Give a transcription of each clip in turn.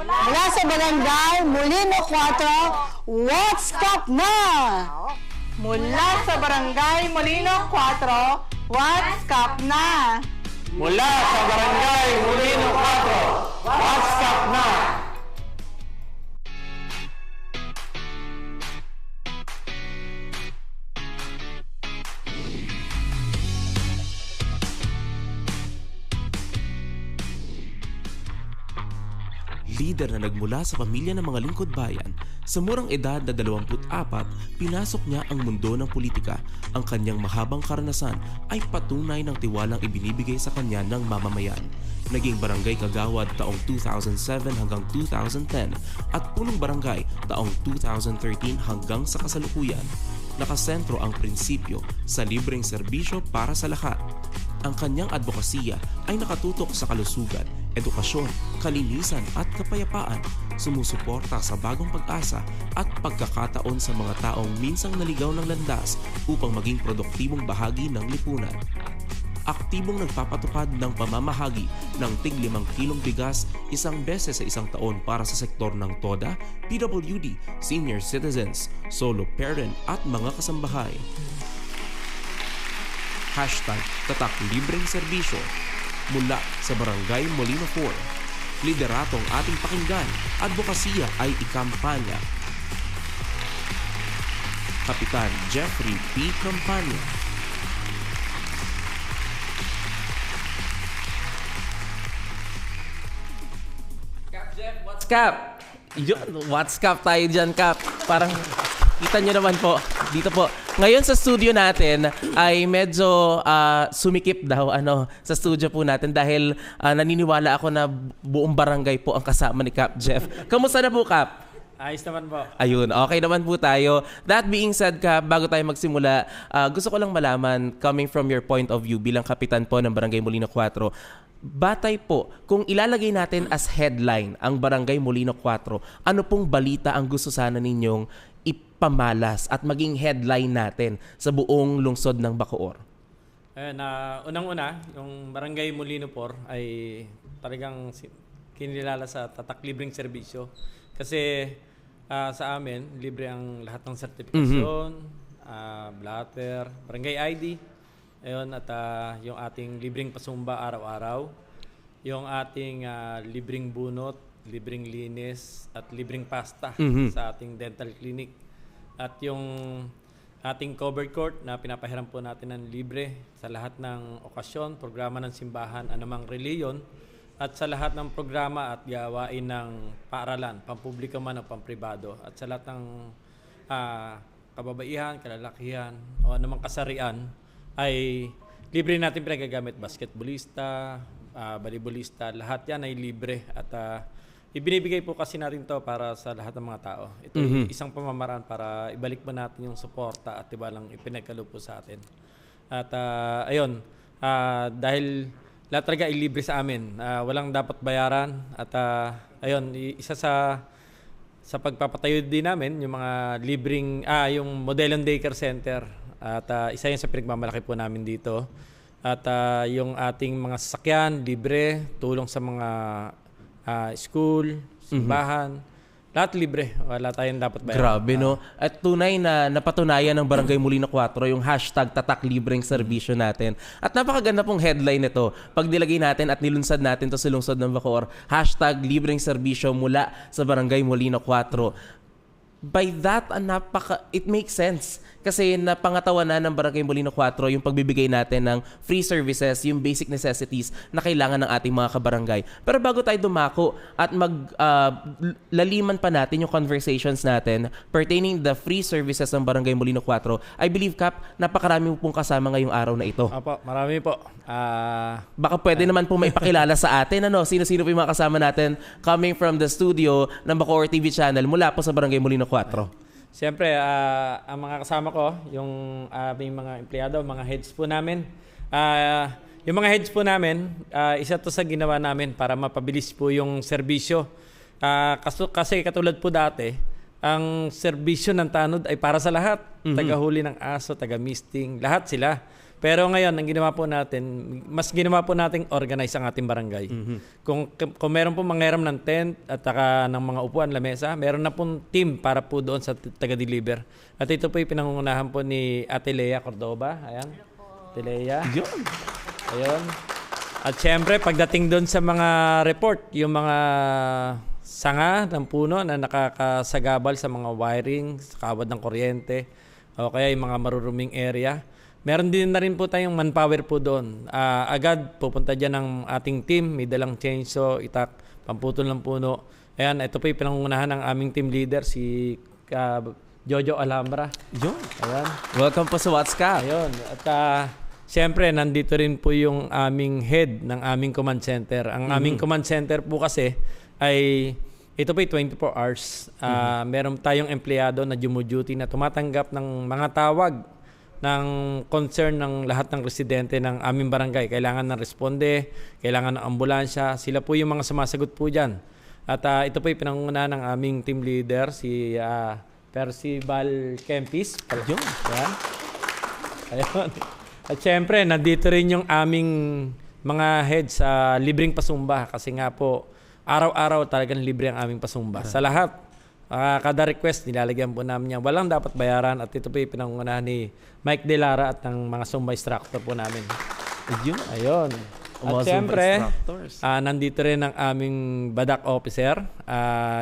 Mula sa Barangay Molino 4, What's Up na? Mula sa Barangay Molino 4, What's Up na? Mula sa Barangay Molino 4, What's Up na? Lider na nagmula sa pamilya ng mga lingkod bayan, sa murang edad na 24, pinasok niya ang mundo ng politika. Ang kanyang mahabang karanasan ay patunay ng tiwalang ibinibigay sa kanya ng mamamayan. Naging barangay kagawad taong 2007 hanggang 2010 at punong barangay taong 2013 hanggang sa kasalukuyan. Nakasentro ang prinsipyo sa libreng serbisyo para sa lahat. Ang kanyang advokasya ay nakatutok sa kalusugan, edukasyon, kalinisan at kapayapaan, sumusuporta sa bagong pag-asa at pagkakataon sa mga taong minsang naligaw ng landas upang maging produktibong bahagi ng lipunan. Aktibong nagpapatupad ng pamamahagi ng tig 5 kilong bigas isang beses sa isang taon para sa sektor ng TODA, PWD, senior citizens, solo parent at mga kasambahay. Hashtag Tatak Libreng Serbisyo mula sa Barangay Molino 4. Lideratong ating pakinggan, advokasya ay ikampanya. Kapitan Jeffrey P. Campania. Cap Jeff, what's Cap? What's Cap tayo dyan, Cap? Parang kita nyo naman po, dito po. Ngayon sa studio natin ay medyo sumikip daw sa studio po natin dahil naniniwala ako na buong barangay po ang kasama ni Cap Jeff. Kamusta na po, Cap? Ayos naman po. Ayun, okay naman po tayo. That being said, Cap, bago tayo magsimula, gusto ko lang malaman, coming from your point of view bilang kapitan po ng Barangay Molino 4, batay po, kung ilalagay natin as headline ang Barangay Molino 4, ano pong balita ang gusto sana ninyong ipamalas at maging headline natin sa buong lungsod ng Bacoor? Unang-una, yung Barangay Molino 4 ay talagang kinilala sa tatak libreng serbisyo. Kasi sa amin, libre ang lahat ng sertifikasyon, blatter, barangay ID, ayun, at yung ating libreng pasumba araw-araw, yung ating libreng bunot, libreng linis, at libreng pasta sa ating dental clinic. At yung ating covered court na pinapahiram po natin ng libre sa lahat ng okasyon, programa ng simbahan, anumang reliyon, at sa lahat ng programa at gawain ng paaralan, pampubliko man o pampribado, at sa lahat ng kababaihan, kalalakihan, o anumang kasarian, ay libre natin pinagagamit. Basketballista, volleyballista, lahat yan ay libre. At ibinibigay po kasi natin to para sa lahat ng mga tao. Ito ay isang pamamaraan para ibalik mo natin yung suporta at tibalang ipinagkaloob po sa atin. At ayun, dahil lahat talaga ay libre sa amin. Walang dapat bayaran. At ayun, isa sa pagpapatayo din namin, yung mga libreng, yung Modelon Daycare Center. At isa yun sa pinagmamalaki po namin dito. At yung ating mga sasakyan, libre, tulong sa mga school, simbahan, lahat libre. Wala tayong dapat bayaran. Grabe, no? At tunay na napatunayan ng Barangay Molino 4 yung hashtag Tatak Libreng Serbisyo natin. At napakaganda pong headline nito. Pag nilagay natin at nilunsad natin to sa lungsod ng Bacoor, hashtag Libreng Serbisyo mula sa Barangay Molino 4. By that, it makes sense. Kasi napangatawa na ng Barangay Molino 4 yung pagbibigay natin ng free services, yung basic necessities na kailangan ng ating mga kabarangay. Pero bago tayo dumako at laliman pa natin yung conversations natin pertaining the free services ng Barangay Molino 4, I believe, Cap, napakarami mo pong kasama ngayong araw na ito. Opo, marami po. Baka pwede naman po maipakilala sa atin, sino-sino po yung mga kasama natin coming from the studio ng Bacoor TV channel mula po sa Barangay Molino 4. Siyempre, ang mga kasama ko, yung aming mga empleyado, mga heads po namin. Yung mga heads po namin, isa to sa ginawa namin para mapabilis po yung serbisyo. Kasi katulad po dati, ang serbisyo ng tanod ay para sa lahat. Tagahuli ng aso, taga-misting, lahat sila. Pero ngayon, ang ginawa po natin, mas ginawa po nating organize ang ating barangay. Kung meron po manghiram ng tent at saka ng mga upuan, lamesa, meron na pong team para po doon sa taga-deliver. At ito po yung pinangungunahan po ni Ate Lea Cordoba. Ayan. Ate Lea. Yun. Ayun. At syempre, pagdating doon sa mga report, yung mga sanga ng puno na nakakasagabal sa mga wiring, sa kawad ng kuryente, o kaya yung mga maruruming area, meron din na rin po tayong manpower po doon. Agad pupunta dyan ang ating team, may dalang chainsaw, itak, pamputol ng puno. Ayan, ito po yung pinangungunahan ng aming team leader, si Jojo Alhambra. Yun. Ayan. Welcome po sa What's Cup. Ayun. At siyempre, nandito rin po yung aming head ng aming command center. Ang aming command center po kasi ay, ito po 24 hours. Meron tayong empleyado na duty na tumatanggap ng mga tawag ng concern ng lahat ng residente ng aming barangay. Kailangan ng responde, kailangan ng ambulansya. Sila po yung mga sumasagot po dyan. At ito po yung pinangungunahan ng aming team leader, si Percival Kempis. Yun. Ayan. Ayun. At syempre, nandito rin yung aming mga heads sa libreng pasumba. Kasi nga po, araw-araw talagang libre ang aming pasumba. Sa lahat. Kada request, nilalagyan po namin yan. Walang dapat bayaran at ito po yung pinangungunahan ni Mike De Lara at ng mga Zumba instructor po namin. Yun. Ayun. Ang mga At syempre, Zumba instructors. nandito rin ang aming badak officer.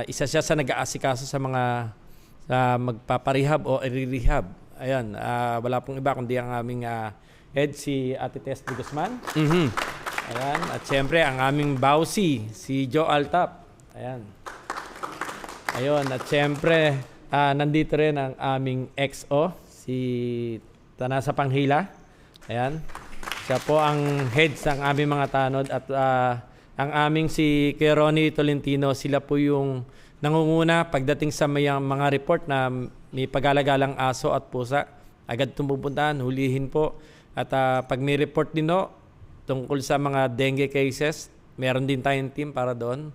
Isa siya sa nag-aasikaso sa mga magpaparehab o i-rehab. Ayan, wala pong iba kundi ang aming head, si Ate Tess de Guzman. Ayan. At syempre, ang aming bawsi, si Joe Altap. Ayan. Ayun, at syempre, nandito rin ang aming XO, si Tanasa Panghila. Ayan. Siya po ang head ng aming mga tanod at ang aming si Ronnie Tolentino, sila po yung nangunguna pagdating sa mga report na may pagalagalang aso at pusa. Agad tumupuntahan, hulihin po. At pag may report din tungkol sa mga dengue cases, meron din tayong team para doon.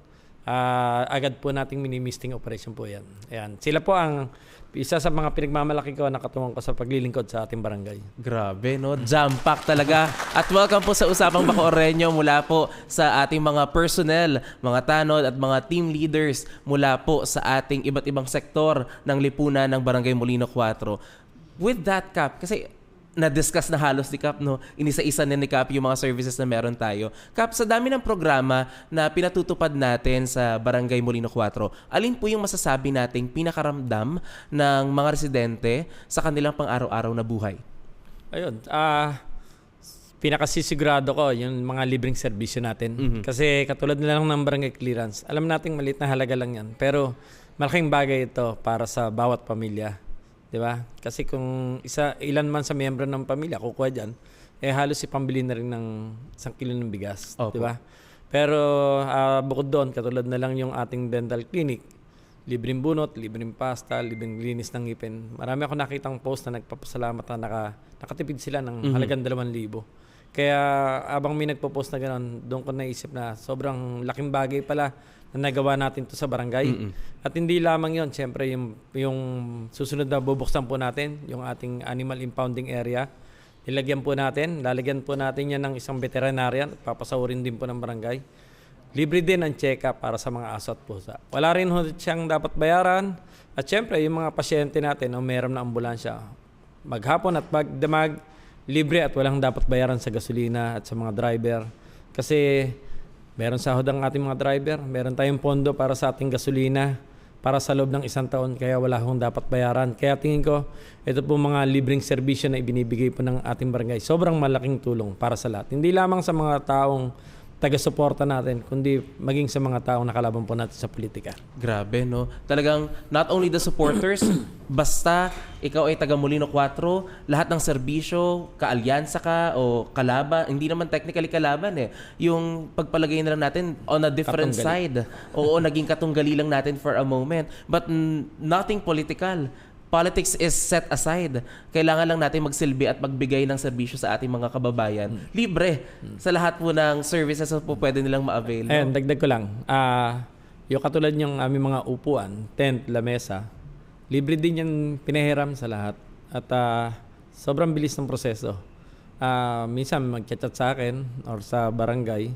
Agad po nating mini-misting operation po yan. Ayan. Sila po ang isa sa mga pinagmamalaki ko na katulong ko sa paglilingkod sa ating barangay. Grabe, no? Jam-pack talaga. At welcome po sa Usapang Bacoorreño mula po sa ating mga personnel, mga tanod at mga team leaders mula po sa ating iba't ibang sektor ng lipunan ng Barangay Molino 4. With that, Cap, kasi na-discuss na halos ni Cap, no? Inisa-isa na ni Cap yung mga services na meron tayo. Cap, sa dami ng programa na pinatutupad natin sa Barangay Molino 4, alin po yung masasabi nating pinakaramdam ng mga residente sa kanilang pang-araw-araw na buhay? Ayun, pinakasisigurado ko yung mga libreng serbisyo natin. Kasi katulad na lang ng barangay clearance, alam nating maliit na halaga lang yan. Pero malaking bagay ito para sa bawat pamilya. Diba? Kasi kung ilan man sa miyembro ng pamilya kukuha dyan, halos ipambili na rin ng 1 kilo ng bigas. Diba? Pero bukod doon, katulad na lang yung ating dental clinic, libreng bunot, libreng pasta, libreng linis ng ngipin. Marami ako nakitang post na nagpapasalamat na nakatipid sila ng halagang 2,000. Kaya abang may nagpo-post na gano'n, doon ko naisip na sobrang laking bagay pala na nagawa natin to sa barangay. At hindi lamang yon, siyempre yung susunod na bubuksan po natin, yung ating animal impounding area, lalagyan po natin yan ng isang veterinarian, papasahurin din po ng barangay. Libre din ang check-up para sa mga aso at pusa. Wala rin siyang dapat bayaran. At siyempre, yung mga pasyente natin o meron na ambulansya, maghapon at magdamag, libre at walang dapat bayaran sa gasolina at sa mga driver. Kasi meron sahod ang ating mga driver, meron tayong pondo para sa ating gasolina para sa loob ng 1 taon, kaya wala akong dapat bayaran. Kaya tingin ko, ito po mga libreng serbisyo na ibinibigay po ng ating barangay. Sobrang malaking tulong para sa lahat. Hindi lamang sa mga taong taga-suporta natin, kundi maging sa mga taong nakalaban po natin sa politika. Grabe, no? Talagang not only the supporters, basta ikaw ay taga Molino 4, lahat ng serbisyo, kaalyansa ka o kalaban, hindi naman technically kalaban yung pagpalagay na lang natin on a different side. Oo, naging katunggali lang natin for a moment. But nothing political. Politics is set aside. Kailangan lang natin magsilbi at magbigay ng serbisyo sa ating mga kababayan. Libre sa lahat po ng services na po pwede nilang ma-avail. Ayun, dagdag ko lang. Yung katulad yung aming mga upuan, tent, lamesa, libre din yan pinahiram sa lahat. At sobrang bilis ng proseso. minsan mag-chat sa akin or sa barangay.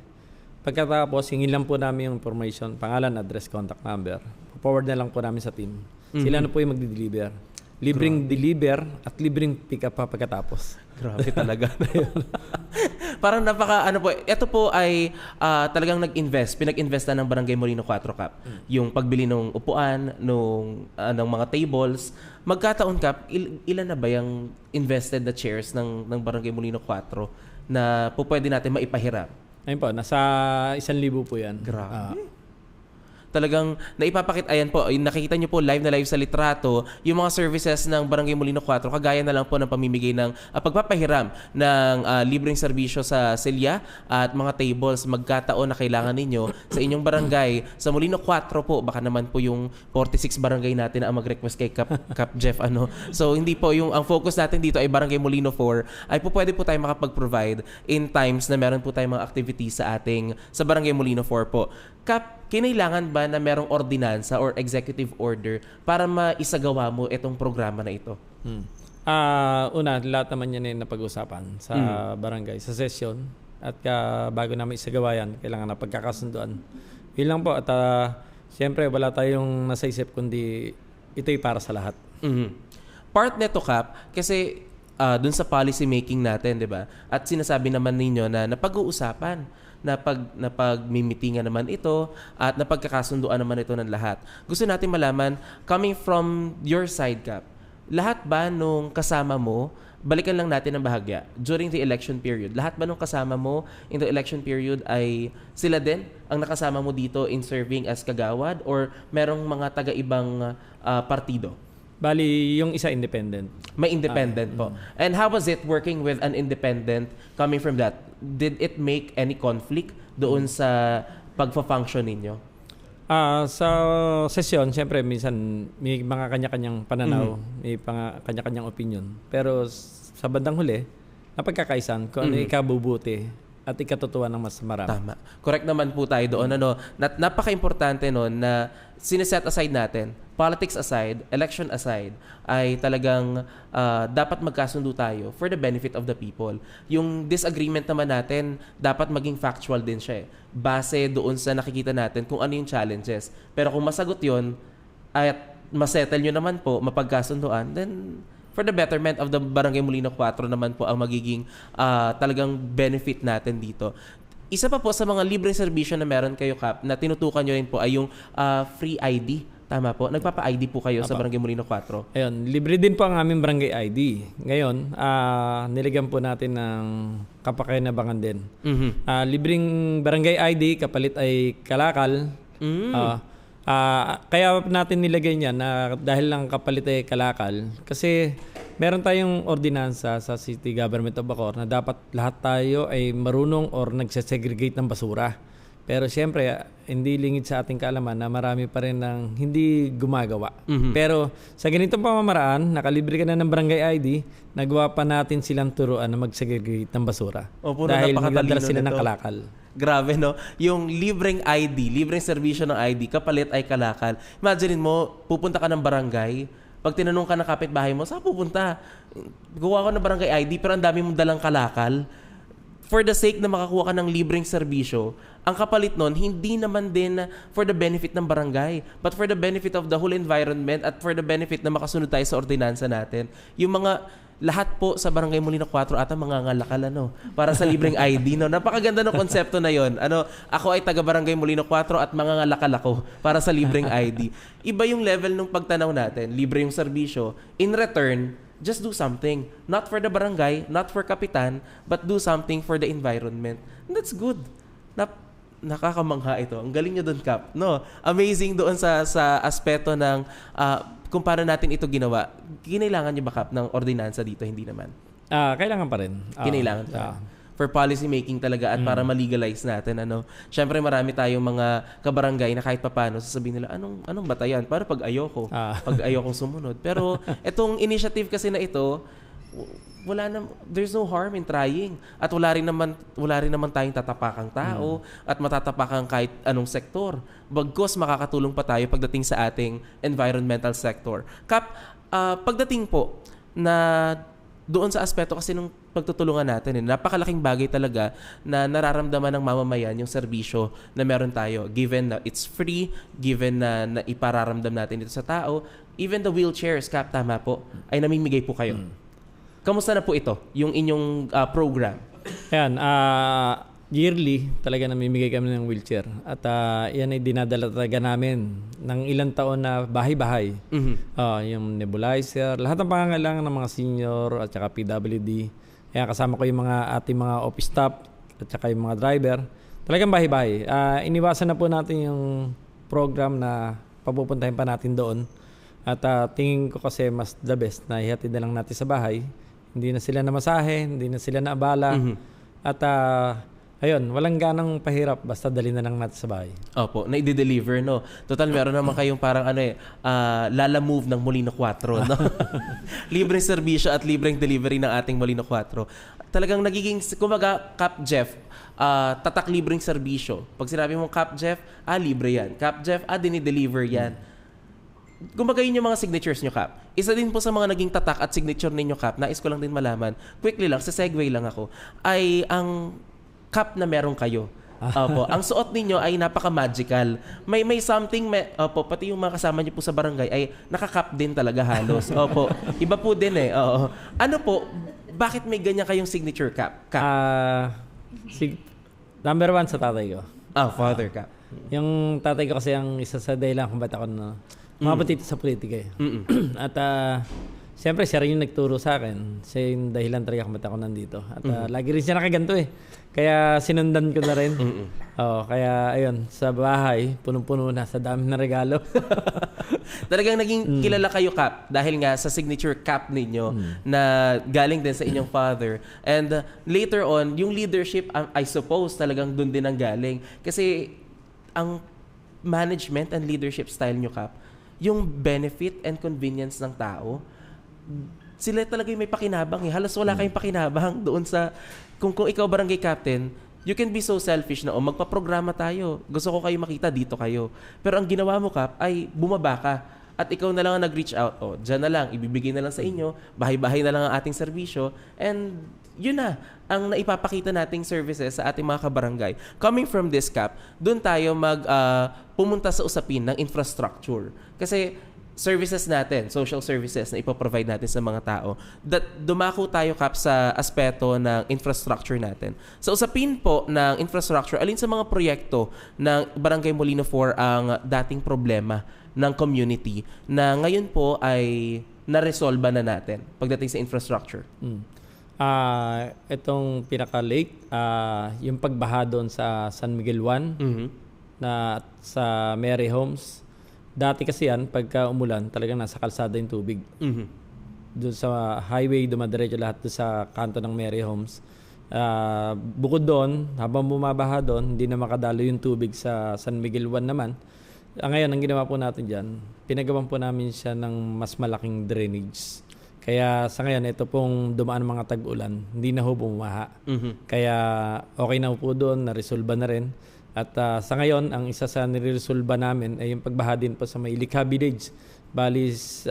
Pagkatapos, hingin lang po namin yung information, pangalan, address, contact number. Forward na lang po namin sa team. Sila na po yung magdi-deliver. Libreng deliver at libreng pick up pa pagkatapos. Grabe talaga. Parang ito po ay talagang pinag-investan ng Barangay Molino 4 Cap. Yung pagbili ng upuan, ng mga tables. Magkataon Cap, ilan na ba yung invested na chairs ng Barangay Molino 4 na po pwede natin maipahiram? Ayun po, nasa 1,000 po yan. Grabe. Talagang ayan po, nakikita nyo po live sa litrato, yung mga services ng Barangay Molino 4, kagaya na lang po ng pamimigay ng pagpapahiram ng libreng serbisyo sa silya at mga tables. Magkataon na kailangan ninyo sa inyong barangay. Sa Molino 4 po, baka naman po yung 46 barangay natin na ang mag-request kay Cap Jeff. So hindi po, ang focus natin dito ay Barangay Molino 4, ay po pwede po tayo makapag-provide in times na meron po tayong mga activities sa Barangay Molino 4 po. Cap, kinailangan ba na merong ordinansa or executive order para maisagawa mo itong programa na ito? Una, lahat naman yan ay napag-usapan sa barangay, sa session. At bago namin isagawa yan, kailangan na pagkakasunduan. Yun lang po. At siyempre, wala tayong nasa isip kundi ito'y para sa lahat. Part neto, Cap, kasi dun sa policy making natin, di ba? At sinasabi naman ninyo na napag-uusapan na pagmimitingan naman ito at napagkakasunduan naman ito ng lahat. Gusto natin malaman, coming from your side, Cap, lahat ba nung kasama mo, balikan lang natin ang bahagya, during the election period, lahat ba nung kasama mo in the election period ay sila din ang nakasama mo dito in serving as kagawad or merong mga taga-ibang partido? Bali, yung isa independent. May independent po. And how was it working with an independent coming from that? Did it make any conflict doon sa pagfa-function ninyo? Sa session, siyempre, minsan may mga kanya-kanyang pananaw, may kanya-kanyang opinion. Pero sa bandang huli, napagkakaisan kung ano ikabubuti at ikatutuwa ng mas marami. Tama. Correct naman po tayo doon. Napaka-importante na sineset aside natin, politics aside, election aside, ay talagang dapat magkasundo tayo for the benefit of the people. Yung disagreement naman natin, dapat maging factual din siya. Base doon sa nakikita natin kung ano yung challenges. Pero kung masagot yun, at masettle nyo naman po, mapagkasunduan, then for the betterment of the Barangay Molino 4 naman po ang magiging talagang benefit natin dito. Isa pa po sa mga libreng serbisyo na meron kayo, Cap, na tinutukan nyo rin po ay yung free ID. Tama po? Nagpapa-ID po kayo sa Barangay Molino 4. Ayun, libre din po ang aming barangay ID. Ngayon, nilagyan po natin ng kapakinabangan din. Libreng barangay ID, kapalit ay kalakal. Kaya natin nilagay niyan na dahil lang kapalit ay kalakal. Kasi meron tayong ordinansa sa City Government of Bacoor na dapat lahat tayo ay marunong or nagsesegregate ng basura. Pero siyempre, hindi lingid sa ating kaalaman na marami pa rin ng hindi gumagawa. Pero sa ganitong pamamaraan, nakalibre ka na ng barangay ID, nagawa pa natin silang turuan na mag-segregate ng basura. Dahil magdadala sila ng kalakal. Grabe, no? Yung libreng ID, libreng serbisyo ng ID, kapalit ay kalakal. Imagine mo, pupunta ka ng barangay, pag tinanong ka ng kapitbahay mo, saan pupunta? Gawa ko ng barangay ID, pero ang dami mong dalang kalakal. For the sake na makakuha ka ng libreng serbisyo, ang kapalit nun, hindi naman din for the benefit ng barangay, but for the benefit of the whole environment at for the benefit na makasunod tayo sa ordinansa natin. Yung mga lahat po sa Barangay Molino 4 ata mga ngalakal para sa libreng ID. Napakaganda ng konsepto na yon. Ako ay taga Barangay Molino 4 at mga ngalakal ako para sa libreng ID. Iba yung level ng pagtanaw natin, libre yung serbisyo. In return, just do something. Not for the barangay, not for kapitan, but do something for the environment. And that's good. Nakakamangha ito. Ang galing nyo doon, Cap. Amazing doon sa aspeto ng kung paano natin ito ginawa. Kinailangan nyo ba, Cap, ng ordinansa dito? Hindi naman. Kailangan pa rin. Kinailangan pa rin. For policy making talaga at para ma-legalize natin. Siyempre marami tayong mga kabarangay na kahit papano sasabihin nila, anong batayan? Para pag ayoko. Pag ayokong sumunod. Pero itong initiative kasi na ito, there's no harm in trying. At wala rin naman tayong tatapakang tao at matatapakang kahit anong sektor. Bagkus makakatulong pa tayo pagdating sa ating environmental sector. Cap, pagdating po na doon sa aspeto kasi nung pagtutulungan natin. Napakalaking bagay talaga na nararamdaman ng mamamayan yung serbisyo na meron tayo. Given na it's free, given na ipararamdam natin ito sa tao, even the wheelchairs, Kap, tama po, ay namimigay po kayo. Kamusta na po ito, yung inyong program? Ayan, yearly talaga namimigay kami ng wheelchair. At yan ay dinadala talaga namin ng ilang taon na bahay-bahay. Yung nebulizer, lahat ng pangangailangan ng mga senior at saka PWD. Kaya kasama ko yung ating mga office staff at saka yung mga driver. Talagang bahay-bahay. Iniwasan na po natin yung program na papupuntahin pa natin doon. At tingin ko kasi mas the best na ihatid na lang natin sa bahay. Hindi na sila namasahe, hindi na sila naabala. At ayun, walang ganang pahirap basta dali na lang natin sa bahay. Opo, na i-deliver, no? Total, meron naman kayong parang Lala Move ng Molino 4, no? Libreng serbisyo at libreng delivery ng ating Molino 4. Talagang nagiging, kumbaga, Kap Jeff, tatak libreng serbisyo. Pag sinabi mong Kap Jeff, libre yan. Kap Jeff, dinideliver yan. Kumbaga yun yung mga signatures nyo, Kap. Isa din po sa mga naging tatak at signature ninyo, Kap, nais ko lang din malaman, quickly lang, sa segue lang ako, ay ang Kap na meron kayo. Opo, ang suot ninyo ay napaka-magical. May something, opo, pati yung mga kasama niyo po sa barangay ay nakakap din talaga halos. Opo, iba po din eh. Oo. Ano po, bakit may ganyan kayong signature Kap? Number 1 sa tatay ko. Father Kap. Yung tatay ko kasi ang isa sa dahilan kung ba't ako mabati sa politika eh. At siyempre siya rin yung nagturo sa akin. Siya yung dahilan talaga kung ba't ako nandito. At lagi rin siya nakaganto eh. Kaya sinundan ko na rin. Kaya ayun, sa bahay, punong-puno na sa dami ng regalo. Talagang naging kilala kayo, Kap, dahil nga sa signature cap ninyo na galing din sa inyong father. And later on, yung leadership, I suppose, talagang dun din ang galing. Kasi ang management and leadership style nyo, Kap, yung benefit and convenience ng tao, sila talaga yung may pakinabang eh. Halos wala kayong pakinabang doon sa... Kung ikaw barangay captain, you can be so selfish na, magpaprograma tayo. Gusto ko kayo makita, dito kayo. Pero ang ginawa mo, Kap, ay bumaba ka. At ikaw na lang ang nag-reach out. Dyan na lang, ibibigay na lang sa inyo. Bahay-bahay na lang ang ating serbisyo. And yun na, ang naipapakita nating services sa ating mga kabarangay. Coming from this, Kap, doon tayo pumunta sa usapin ng infrastructure. Kasi services natin, social services na ipoprovide natin sa mga tao, dumako tayo, Kap, sa aspeto ng infrastructure natin. Sa usapin po ng infrastructure, alin sa mga proyekto ng Barangay Molino 4 ang dating problema ng community na ngayon po ay naresolba na natin pagdating sa infrastructure? Itong pinaka-lake, yung pagbaha doon sa San Miguel 1 na sa Mary Homes. Dati kasi yan, pagka umulan, talagang nasa kalsada yung tubig. Doon sa highway, dumadiretso lahat doon sa kanto ng Mary Homes. Bukod doon, habang bumabaha doon, hindi na makadalo yung tubig sa San Miguel 1 naman. Ngayon, ang ginawa po natin dyan, pinagawan po namin siya ng mas malaking drainage. Kaya sa ngayon, ito pong dumaan mga tag-ulan, hindi na ho bumaha. Kaya okay na po doon, naresolba na rin. At sa ngayon, ang isa sa niresolba namin ay yung pagbaha din po sa may Ilikha Village. Balis,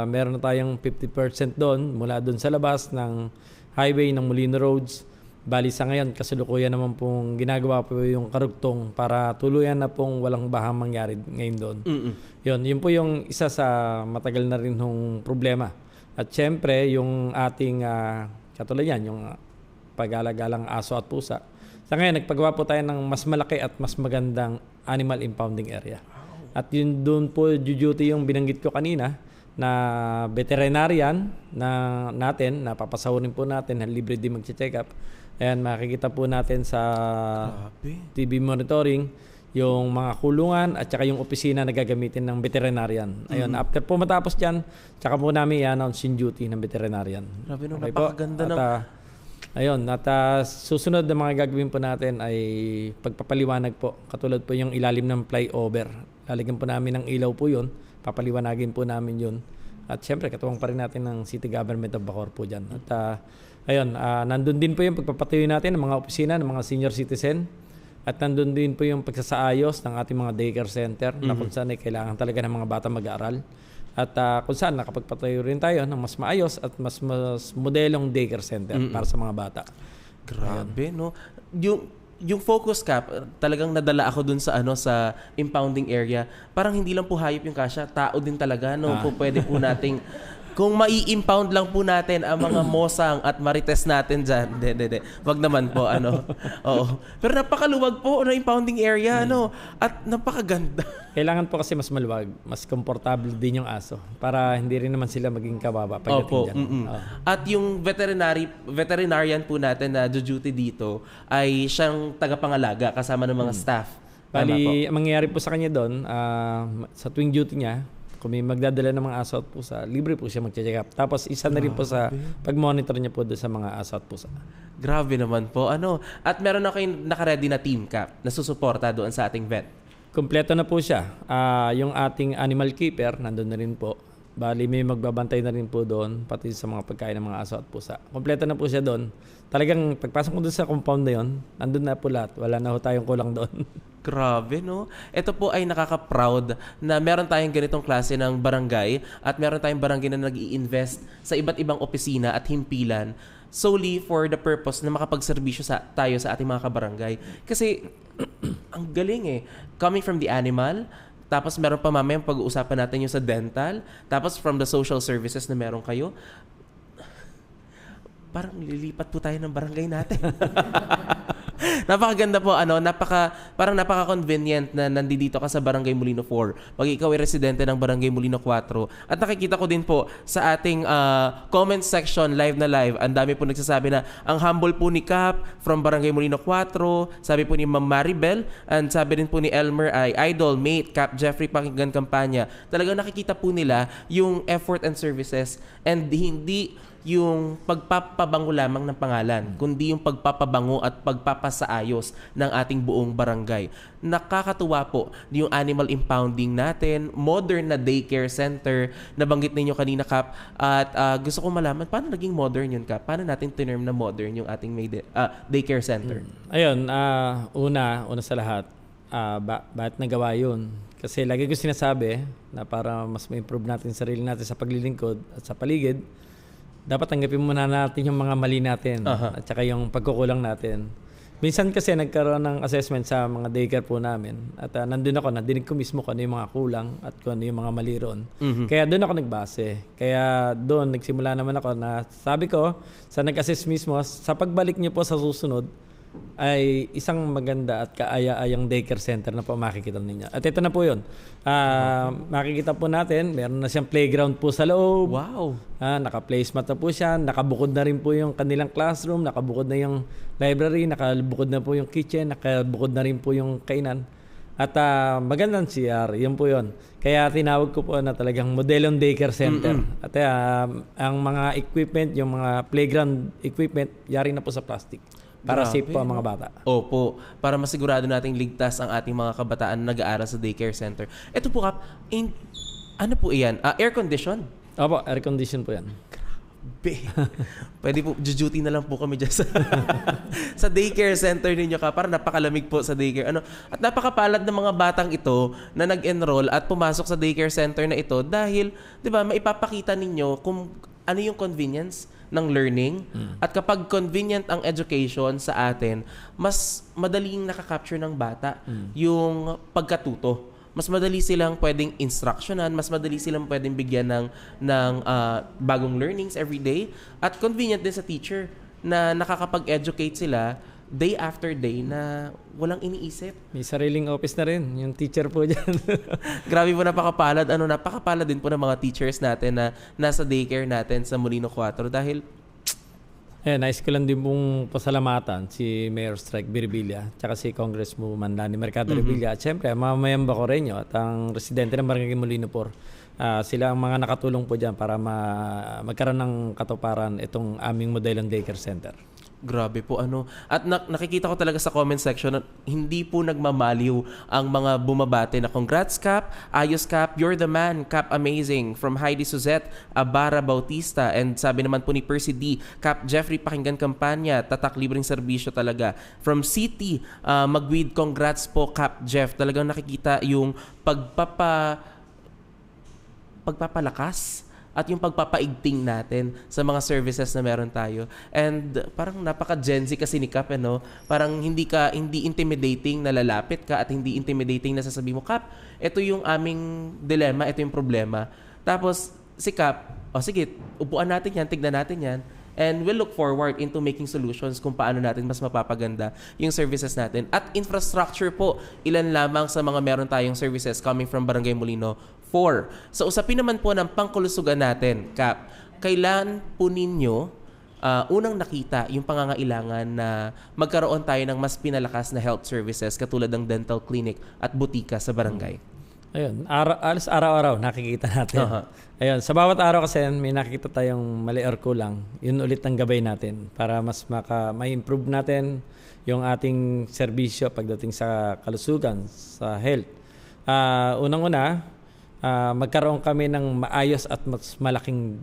meron na tayong 50% doon mula doon sa labas ng highway ng Molino Roads. Balis sa ngayon, kasalukuyan naman pong ginagawa po yung karugtong para tuluyan na pong walang bahang mangyari ngayon doon. Yun po yung isa sa matagal na rin hong problema. At syempre, yung ating katulad yan, yung pag-alagalang aso at pusa. Sa ngayon, nagpagawa po tayo ng mas malaki at mas magandang animal impounding area. At yun doon po duty yung binanggit ko kanina na veterinarian na natin, na papasahurin po natin, na libre din mag-check up. Ayan, makikita po natin sa TV monitoring yung mga kulungan at saka yung opisina na gagamitin ng veterinarian. Ayun, after po matapos dyan, saka po namin i-announce yung duty ng veterinarian. Grabe nung napakaganda ng... Ayun, at susunod na mga gagawin po natin ay pagpapaliwanag po. Katulad po yung ilalim ng flyover. Lalagyan po namin ng ilaw po yun. Papaliwanagin po namin yun. At syempre, katuwang pa rin natin ng City Government of Bacoor po dyan. At ayun, nandun din po yung pagpapatuloy natin ng mga opisina, ng mga senior citizen. At nandun din po yung pagsasaayos ng ating mga daycare center na kung saan ay kailangan talaga ng mga bata mag-aaral. At kung saan nakapagpatayo rin tayo ng mas maayos at mas modelong daycare center para sa mga bata. Grabe, no? Yung focus cap, talagang nadala ako dun sa sa impounding area. Parang hindi lang po hayop yung kasya, tao din talaga, no? Po pwede po nating kung mai-impound lang po natin ang mga mosang at marites natin dyan. Hindi. Wag naman po, Oo. Pero napakaluwag po na impounding area, At napakaganda. Kailangan po kasi mas maluwag, mas komportable din yung aso para hindi rin naman sila maging kababa pagdating Opo. dyan. At yung veterinarian po natin na duty dito ay siyang tagapangalaga kasama ng mga staff. Tama po. Bali, ang mangyayari po sa kanya doon, sa tuwing duty niya, kung may magdadala ng mga aso at pusa, libre po siya mag-check up. Tapos isa na rin po sa pag-monitor niya po doon sa mga aso at pusa. Grabe naman po. At meron na kayong nakaready na team cap na susuporta doon sa ating vet. Kompleto na po siya. Yung ating animal keeper, nandun na rin po. Bali, may magbabantay na rin po doon, pati sa mga pagkain ng mga aso at pusa. Kompleto na po siya doon. Talagang pagpasok mo doon sa compound na yun, nandun na po lahat. Wala na ho tayong kulang doon. Grabe, no? Ito po ay nakaka-proud na meron tayong ganitong klase ng barangay at meron tayong barangay na nag-i-invest sa iba't ibang opisina at himpilan solely for the purpose na makapagserbisyo tayo sa ating mga kabarangay. Kasi, ang galing Coming from the animal, tapos meron pa mamaya pag-uusapan natin yung sa dental, tapos from the social services na meron kayo, parang lilipat po tayo ng barangay natin. Napakaganda po, parang napaka-convenient na nandito ka sa Barangay Molino 4 pag ikaw ay residente ng Barangay Molino 4. At nakikita ko din po sa ating comment section, live na live, ang dami po nagsasabi na ang humble po ni Cap from Barangay Molino 4, sabi po ni Ma'am Maribel, and sabi rin po ni Elmer ay idol, mate, Cap Jeffrey Pakinggan Kampanya. Talagang nakikita po nila yung effort and services and hindi yung pagpapabango lamang ng pangalan, kundi yung pagpapabango at pagpapasaayos ng ating buong barangay. Nakakatuwa po yung animal impounding natin, modern na daycare center, nabanggit ninyo kanina, Cap, at gusto ko malaman, paano naging modern yun, Cap? Paano natin tinerm na modern yung ating daycare center? Ayun, una sa lahat, bakit nagawa yun? Kasi lagi ko sinasabi na para mas ma-improve natin sarili natin sa paglilingkod at sa paligid, dapat tanggapin muna natin yung mga mali natin at saka yung pagkukulang natin. Minsan kasi nagkaroon ng assessment sa mga daycare po namin at nandun ako, nadinig ko mismo kung ano yung mga kulang at kung ano yung mga mali ron. Kaya doon ako nagbase. Kaya doon nagsimula naman ako na sabi ko sa nag-assess mismo, sa pagbalik niyo po sa susunod, ay isang maganda at kaaya-ayang daycare center na po makikita ninyo. At ito na po yun. Makikita po natin, meron na siyang playground po sa loob. Wow! Naka-placemat na po siya. Nakabukod na rin po yung kanilang classroom. Nakabukod na yung library. Nakabukod na po yung kitchen. Nakabukod na rin po yung kainan. At magandang CR. Yun po yun. Kaya tinawag ko po na talagang modelong daycare center. At ang mga equipment, yung mga playground equipment, yari na po sa plastic. Para safe po ang mga bata. Opo. Para masigurado nating ligtas ang ating mga kabataan na nag-aaral sa daycare center. Ito po, Cap, ano po iyan? Air condition? Opo, air condition po yan. Pwede po, duty na lang po kami dyan sa daycare center ninyo, Cap. Para napakalamig po sa daycare. At napakapalad ng mga batang ito na nag-enroll at pumasok sa daycare center na ito dahil, di ba, maipapakita ninyo kung ano yung convenience ng learning. At kapag convenient ang education sa atin, mas madaling nakakapture ng bata yung pagkatuto. Mas madali silang pwedeng instructionan, mas madali silang pwedeng bigyan ng bagong learnings every day. At convenient din sa teacher na nakakapag-educate sila day after day na walang iniisip. May sariling office na rin, yung teacher po dyan. Grabe po, napakapalad. Napakapalad din po ng mga teachers natin na nasa daycare natin sa Molino 4 dahil nais ko lang din pong pasalamatan si Mayor Strike Biribilla tsaka si Congresswoman Lani Mercado Revilla. At syempre, mamamayang Bacoreño at ang residente ng Barangay Molino 4. Sila ang mga nakatulong po dyan para magkaroon ng katuparan itong aming modelong daycare center. Grabe po, At nakikita ko talaga sa comment section na hindi po nagmamaliw ang mga bumabate na congrats, Cap, ayos, Cap, you're the man, Cap, amazing. From Heidi Suzette, Abara Bautista, and sabi naman po ni Percy D, Cap Jeffrey Pakinggan Kampanya, tatak libreng serbisyo talaga. From City, Magwid, congrats po, Cap Jeff. Talagang nakikita yung pagpapalakas at yung pagpapaigting natin sa mga services na meron tayo. And parang napaka-Gen Z kasi ni Kap, no? Parang hindi intimidating na lalapit ka at hindi intimidating na sasabihin mo, Kap, ito yung aming dilemma, ito yung problema. Tapos si Kap, sige, upuan natin yan, tignan natin yan, and we'll look forward into making solutions kung paano natin mas mapapaganda yung services natin. At infrastructure po, ilan lamang sa mga meron tayong services coming from Barangay Molino 4. Sa usapin naman po ng pangkulusugan natin, Kap, kailan po ninyo unang nakita yung pangangailangan na magkaroon tayo ng mas pinalakas na health services katulad ng dental clinic at butika sa barangay? Ayun, araw-araw nakikita natin. Ayun, sa bawat araw kasi may nakikita tayong mali or kulang. Yun ulit ang gabay natin para mas ma-improve natin yung ating serbisyo pagdating sa kalusugan, sa health. Unang-una, magkaroon kami ng maayos at mas malaking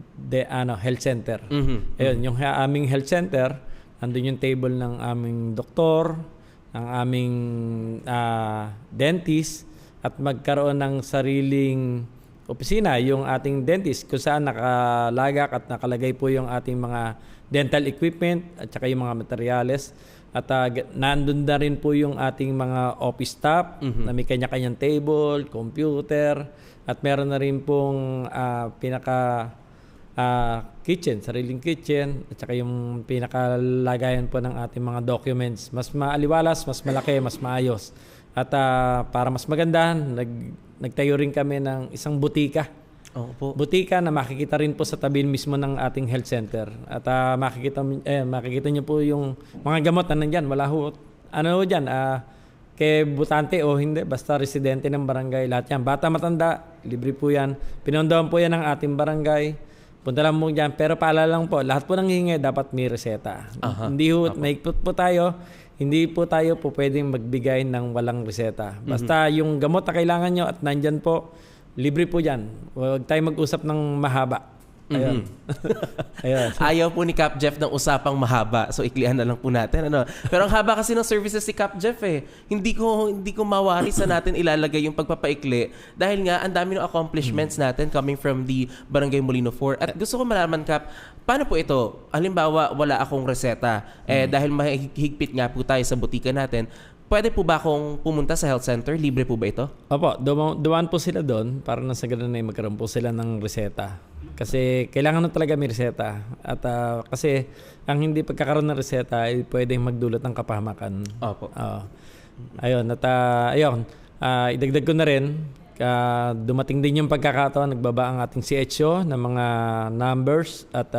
health center. Ayun, yung aming health center, andun yung table ng aming doktor, ng aming dentist, at magkaroon ng sariling opisina yung ating dentist kung saan nakalagak at nakalagay po yung ating mga dental equipment at saka yung mga materyales. At nandun na rin po yung ating mga office staff na may kanya-kanyang table, computer, at meron na rin pong kitchen, sariling kitchen, at saka yung pinakalagayan po ng ating mga documents. Mas maaliwalas, mas malaki, mas maayos. At para mas maganda, nagtayo rin kami ng isang butika. Butika na makikita rin po sa tabi mismo ng ating health center. At makikita niyo po yung mga gamot na nandyan. Wala ho. Ano ho dyan? Kay butante o hindi, basta residente ng barangay, lahat yan. Bata, matanda, libre po yan. Pinondohan po yan ng ating barangay. Punta lang mo dyan. Pero paalala lang po, lahat po ng hihingi dapat may reseta. Hindi ho, naikpot po tayo. Hindi po tayo po pwedeng magbigay ng walang reseta. Basta yung gamot na kailangan nyo at nandyan po, libre po yan. Huwag tayo mag-usap ng mahaba. Ayun. Ayun. Ayaw po ni Cap Jeff ng usapang mahaba. So iklian na lang po natin. Pero ang haba kasi ng services si Cap Jeff eh. Hindi ko mawari sa natin ilalagay yung pagpapaikli dahil nga ang dami ng accomplishments natin coming from the Barangay Molino 4. At gusto ko malaman, Cap, paano po ito? Halimbawa, wala akong reseta. Dahil mahigpit nga po tayo sa butika natin. Pwede po ba akong pumunta sa health center? Libre po ba ito? Opo, dumaan po sila doon para na sa ganun na magkaroon po sila ng reseta. Kasi kailangan na talaga may reseta. At kasi ang hindi pagkakaroon ng reseta ay pwedeng magdulot ng kapahamakan. Opo. Ayun, at idagdag ko na rin, dumating din yung pagkakataon, nagbaba ang ating CHO ng mga numbers at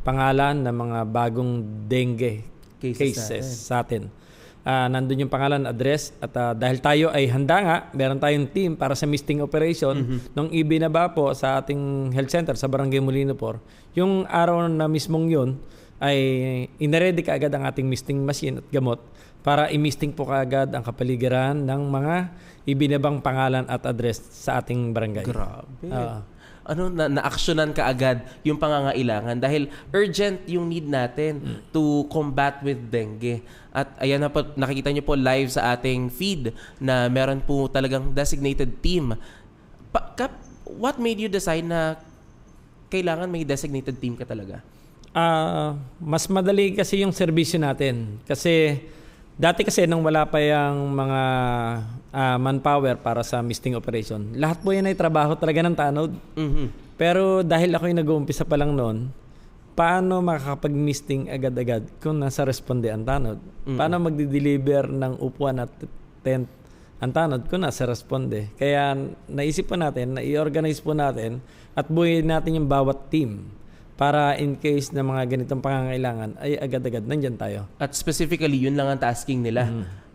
pangalan ng mga bagong dengue cases sa atin. Nandun yung pangalan, address, at dahil tayo ay handa nga, meron tayong team para sa misting operation. Nung ibinaba po sa ating health center sa Barangay Molino 4, yung araw na mismong yun ay inaredy kaagad ang ating misting machine at gamot para i-misting po kaagad ang kapaligiran ng mga ibinabang pangalan at address sa ating barangay. Grabe. Na-actionan ka agad yung pangangailangan dahil urgent yung need natin to combat with dengue. At ayan na po, nakikita nyo po live sa ating feed na meron po talagang designated team. Kap, what made you decide na kailangan may designated team ka talaga? Mas madali kasi yung serbisyo natin. Kasi dati kasi nung wala pa yung mga manpower para sa misting operation, lahat po yan ay trabaho talaga ng tanod. Pero dahil ako yung nag-uumpisa pa lang noon, paano makakapag-misting agad-agad kung nasa responde ang tanod? Paano magdi-deliver ng upuan at tent ang tanod kung nasa responde? Kaya naisip po natin, na-i-organize po natin at buuin natin yung bawat team para in case na mga ganitong pangangailangan ay agad-agad nandyan tayo. At specifically, yun lang ang tasking nila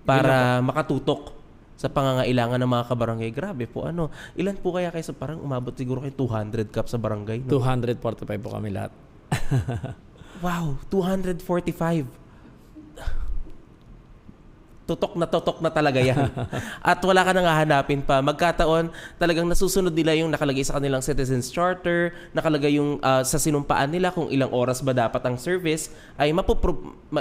para makatutok sa pangangailangan ng mga kabarangay. Grabe po, ilan po kaya kayo? Parang umabot siguro kayo 200 Kap sa barangay. No? 245 po kami lahat. Wow, 245. tutok na talaga yan. At wala ka nang hahanapin pa. Magkataon, talagang nasusunod nila yung nakalagay sa kanilang Citizens Charter, nakalagay yung sa sinumpaan nila kung ilang oras ba dapat ang service, ay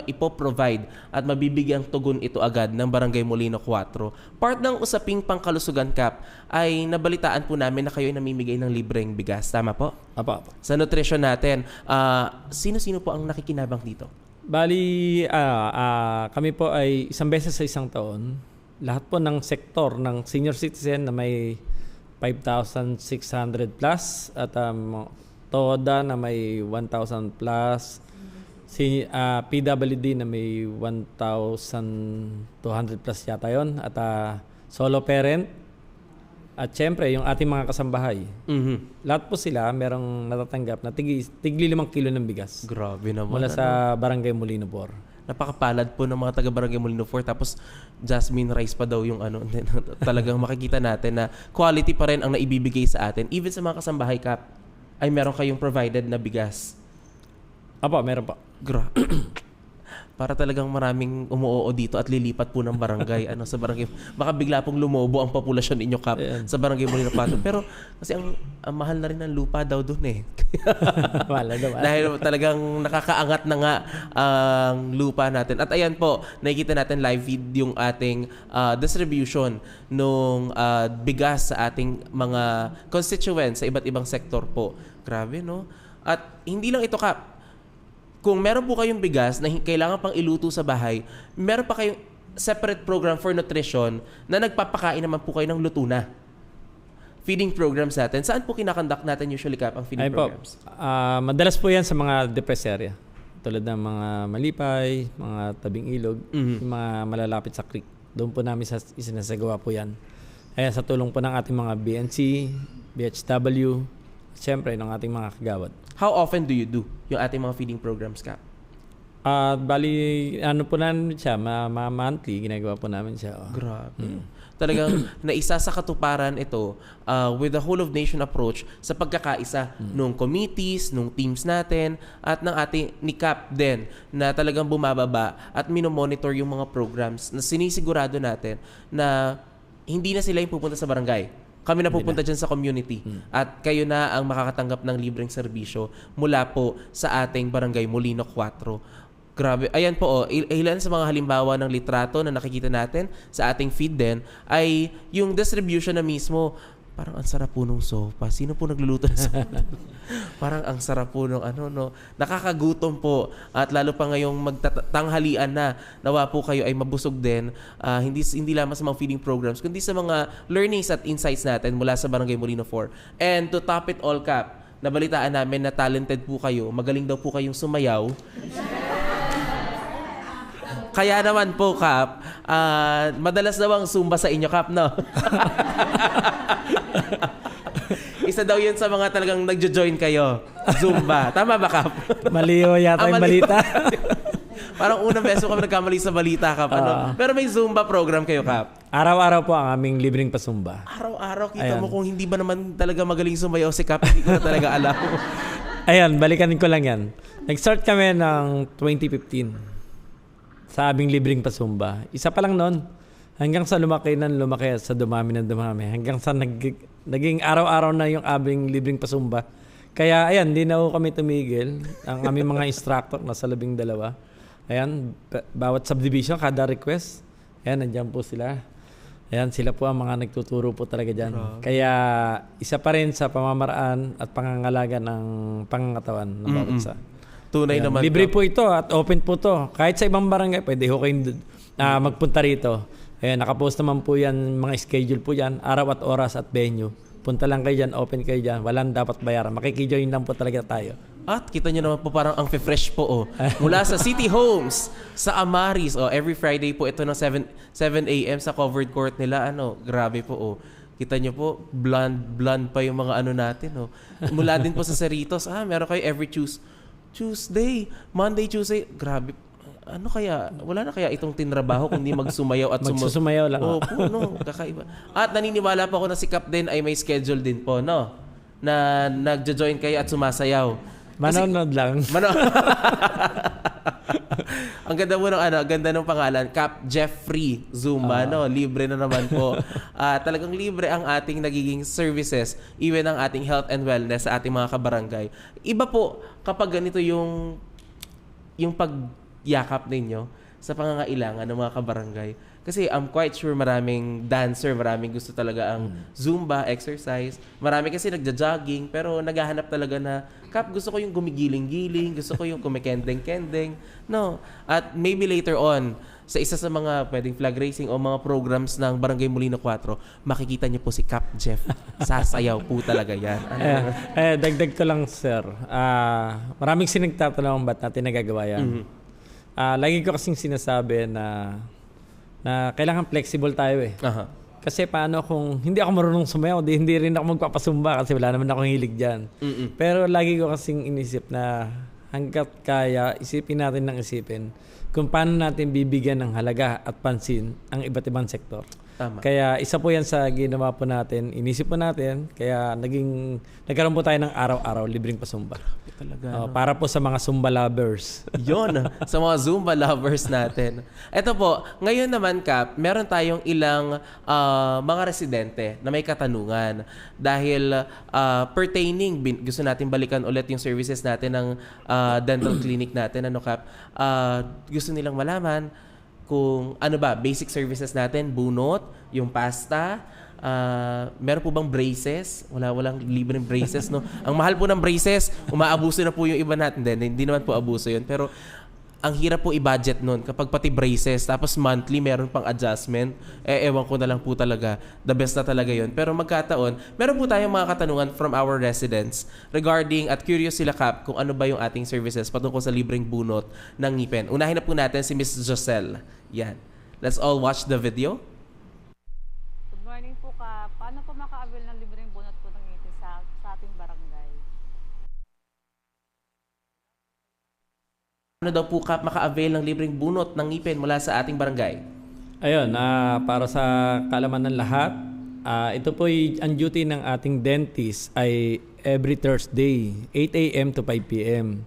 ipoprovide at mabibigyang tugon ito agad ng Barangay Molino 4. Part ng usaping pangkalusugan, Kap, ay nabalitaan po namin na kayo ay namimigay ng libreng bigas. Tama po? Apa. Sa nutrition natin, sino-sino po ang nakikinabang dito? Bali, kami po ay isang beses sa isang taon. Lahat po ng sektor ng senior citizen na may 5,600 plus at TODA na may 1,000 plus, PWD na may 1,200 plus yata yun, at solo parent, at syempre yung ating mga kasambahay. Lahat po sila merong natatanggap na tigli 5 kilo ng bigas. Grabe naman. Mula sa Barangay Molino 4. Napakapalad po ng mga taga Barangay Molino 4, tapos jasmine rice pa daw yung talagang makikita natin na quality pa rin ang naibibigay sa atin. Even sa mga kasambahay, Kap, ay meron kayong provided na bigas. Apa, meron pa. Para talagang maraming umuoo dito at lilipat po ng barangay sa barangay. Baka bigla pong lumobo ang populasyon ninyo, Kap, sa Barangay Molino 4. Pero kasi ang mahal na rin ng lupa daw doon eh. Wala daw. Dahil talagang nakakaangat na nga ang lupa natin. At ayan po, nakikita natin live feed yung ating distribution nung bigas sa ating mga constituents sa iba't ibang sektor po. Grabe, no? At hindi lang ito, Kap. Kung meron po kayong bigas na kailangan pang iluto sa bahay, meron pa kayong separate program for nutrition na nagpapakain naman po kayo ng luto na. Feeding programs natin. Saan po kinakandak natin usually, Kap, ang feeding programs? Madalas po yan sa mga depressed area. Tulad ng mga Malipay, mga tabing ilog, yung mga malalapit sa creek. Doon po namin isinasagawa po yan. Ayan, sa tulong po ng ating mga BNC, BHW, siyempre ng ating mga kagawad. How often do you do yung ating mga feeding programs, Kap? Bali, po namin siya, monthly, ginagawa po namin siya. Grabe. Talagang naisa sa katuparan ito with the whole of nation approach sa pagkakaisa nung committees, nung teams natin, at ng ating ni Kap din na talagang bumababa at minomonitor yung mga programs na sinisigurado natin na hindi na sila yung pupunta sa barangay. Kami na pupunta dyan sa community at kayo na ang makakatanggap ng libreng serbisyo mula po sa ating Barangay Molino 4. Grabe. Ayan po, ilan sa mga halimbawa ng litrato na nakikita natin sa ating feed din ay yung distribution na mismo. Parang ang sarap po nung sopa. Sino po nagluluto ng sopa? Parang ang sarap po nung nakakagutom po. At lalo pa ngayong magtanghalian na, nawa po kayo ay mabusog din. Hindi lamang sa mga feeding programs, kundi sa mga learnings at insights natin mula sa Barangay Molino 4. And to top it all, Kap, nabalitaan namin na talented po kayo. Magaling daw po kayong sumayaw. Kaya naman po, Kap, madalas daw ang Zumba sa inyo, Kap, no? Isa daw yun sa mga talagang nagjo-join kayo. Zumba. Tama ba, Kap? Maliw yata yung balita. Parang unang beso kami nagkamali sa balita, Kap. Pero may Zumba program kayo, Kap. Araw-araw po ang aming libreng pasumba. Araw-araw, kita mo kung hindi ba naman talaga magaling sumayaw si Kap, hindi ko na talaga alam. Ayan, balikan ko lang yan. Nag-start kami ng 2015 sa aming libreng pasumba. Isa pa lang noon. Hanggang sa lumaki sa dumami ng dumami. Hanggang sa naging araw-araw na yung aming libreng pasumba. Kaya ayan, di na kami tumigil. Ang aming mga instructor, nasa 12. Ayan, bawat subdivision, kada request. Ayan, nandiyan po sila. Ayan, sila po ang mga nagtuturo po talaga dyan. Kaya isa pa rin sa pamamaraan at pangangalaga ng pangangatawan ng bawat isa. Tunay naman. Libre po ito at open po to. Kahit sa ibang barangay, pwede ho kayong magpunta rito. Nakapost naman po yan, mga schedule po yan, araw at oras at venue. Punta lang kayo dyan, open kayo dyan, walang dapat bayaran. Makikijoin lang po talaga tayo. At kita nyo naman po parang ang fresh po mula sa City Homes, sa Amaris. Every Friday po ito ng 7 a.m. sa covered court nila. Grabe po. Kita nyo po, blonde pa yung mga natin. Mula din po sa Cerritos, meron kayo every Tuesday, Monday, Tuesday. Grabe. Wala na kaya itong tinrabaho kundi magsumayaw at magsusumayaw lang. Opo, kakaiba. At naniniwala pa ako na si Kap din ay may schedule din po, no? Na nagjo-join kayo at sumasayaw. Manonood lang. Ang ganda mo ng ganda ng pangalan, Cap Jeffrey Zumba, no? Libre na naman po. Talagang libre ang ating nagiging services, even ang ating health and wellness sa ating mga kabarangay. Iba po kapag ganito yung pagyakap ninyo sa pangangailangan ng mga kabarangay. Kasi I'm quite sure maraming dancer, maraming gusto talaga ang Zumba, exercise. Marami kasi nagja-jogging, pero naghahanap talaga na, Kap, gusto ko yung gumigiling-giling, gusto ko yung kumikendeng-kendeng. No. At maybe later on, sa isa sa mga pwedeng flag racing o mga programs ng Barangay Molino 4, makikita niyo po si Cap Jeff. Sasayaw po talaga yan. Dagdag ko lang, sir. Maraming sinagtatanong ba't natin nagagawa yan. Lagi ko kasing sinasabi na kailangan flexible tayo eh. Kasi paano kung hindi ako marunong sumayaw, hindi rin ako magpapasumba kasi wala naman akong hilig dyan. Pero lagi ko kasing inisip na hanggat kaya, isipin natin ng isipin kung paano natin bibigyan ng halaga at pansin ang iba't ibang sektor. Tama. Kaya isa po yan sa ginawa po natin, inisip po natin, kaya nagkaroon po tayo ng araw-araw libreng pasumba. Talaga, para po sa mga Zumba lovers. Yun, sa mga Zumba lovers natin. Ito po, ngayon naman, Cap, meron tayong ilang mga residente na may katanungan. Dahil pertaining, gusto natin balikan ulit yung services natin ng dental clinic natin, Cap? Gusto nilang malaman kung ano ba, basic services natin, bunot, yung pasta, meron po bang braces? Walang libreng braces, no? Ang mahal po ng braces, umaabuso na po yung iba natin. Hindi naman po abuso yun. Pero ang hirap po i-budget nun kapag pati braces, tapos monthly meron pang adjustment. Ewan ko na lang po talaga. The best na talaga yun. Pero magkataon, meron po tayong mga katanungan from our residents regarding, at curious sila, Cap, kung ano ba yung ating services patungkol sa libreng bunot ng ngipin. Unahin na po natin si Miss Joselle. Yan. Let's all watch the video. Good morning po, Kap. Paano po maka-avail ng libreng bunot po ng ngipin sa ating barangay? Ano daw po, Kap, maka-avail ng libreng bunot ng ngipin mula sa ating barangay? Ayun, para sa kaalaman ng lahat, ito po ang duty ng ating dentist ay every Thursday, 8 a.m. to 5 p.m.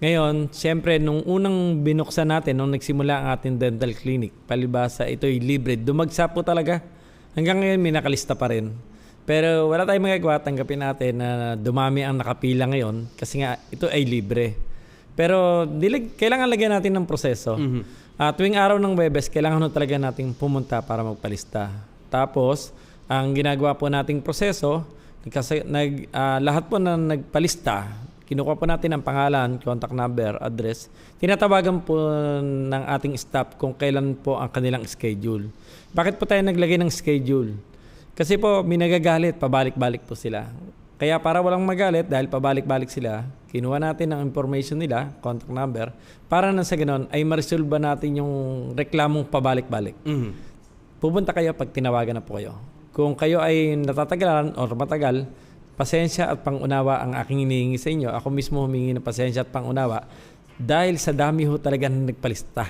Ngayon, siyempre, nung unang binuksan natin, nung nagsimula ang ating dental clinic, palibasa, ito'y libre. Dumagsa po talaga. Hanggang ngayon, may nakalista pa rin. Pero wala tayong magagawa, tanggapin natin na dumami ang nakapila ngayon kasi nga ito ay libre. Pero kailangan lagyan natin ng proseso. Tuwing araw ng Webes, kailangan talaga natin pumunta para magpalista. Tapos, ang ginagawa po nating proseso, lahat po na nagpalista, kinukuha po natin ang pangalan, contact number, address. Tinatawagan po ng ating staff kung kailan po ang kanilang schedule. Bakit po tayo naglagay ng schedule? Kasi po, may nagagalit, pabalik-balik po sila. Kaya para walang magalit, dahil pabalik-balik sila, kinuha natin ang information nila, contact number, para na sa ganon ay ma-resolve natin yung reklamong pabalik-balik. Pupunta kayo pag tinawagan na po kayo. Kung kayo ay natatagalan o matagal, pasensya at pangunawa ang aking hinihingi sa inyo. Ako mismo humingi ng pasensya at pangunawa dahil sa dami ho talaga na nagpalista.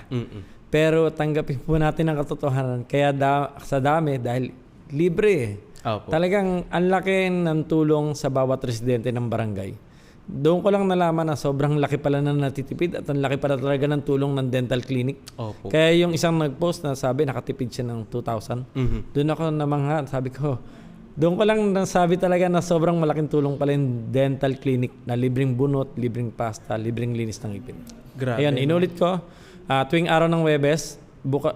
Pero tanggapin po natin ang katotohanan. Kaya sa dami, dahil libre. Talagang ang laki ng tulong sa bawat residente ng barangay. Doon ko lang nalaman na sobrang laki pala na natitipid at ang laki pala talaga ng tulong ng dental clinic. Kaya yung isang nag-post na sabi nakatipid siya ng 2,000. Doon ako namangha, sabi ko, doon ko lang nasabi talaga na sobrang malaking tulong pala yung dental clinic na libreng bunot, libreng pasta, libreng linis ng ngipin. Grabe. Ayan, inulit ko, tuwing araw ng Webes,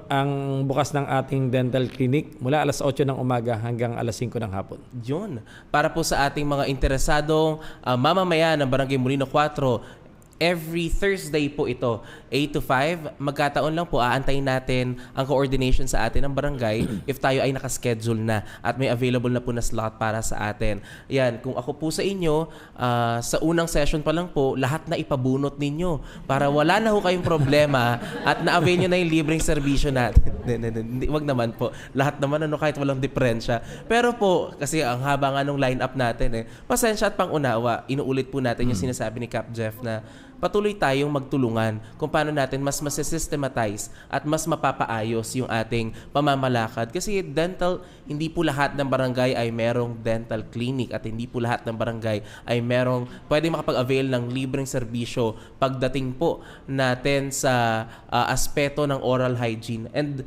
ang bukas ng ating dental clinic mula alas 8 ng umaga hanggang alas 5 ng hapon. Yun. Para po sa ating mga interesadong mamamayan ng Barangay Molino 4, every Thursday po ito, 8 to 5. Magkataon lang po, aantayin natin ang coordination sa atin ng barangay if tayo ay nakaschedule na at may available na po na slot para sa atin. Yan, kung ako po sa inyo, sa unang session pa lang po, lahat na ipabunot ninyo para wala na ho kayong problema at na-avail nyo na yung libreng serbisyo natin. Wag naman po. Lahat naman kahit walang diferensya. Pero po, kasi ang haba nga nung line-up natin pasensya at pangunawa, inuulit po natin yung sinasabi ni Cap Jeff na patuloy tayong magtulungan kung paano natin mas masystematize at mas mapapaayos yung ating pamamalakad. Kasi hindi po lahat ng barangay ay merong dental clinic at hindi po lahat ng barangay ay merong pwede makapag-avail ng libreng serbisyo pagdating po natin sa aspeto ng oral hygiene. And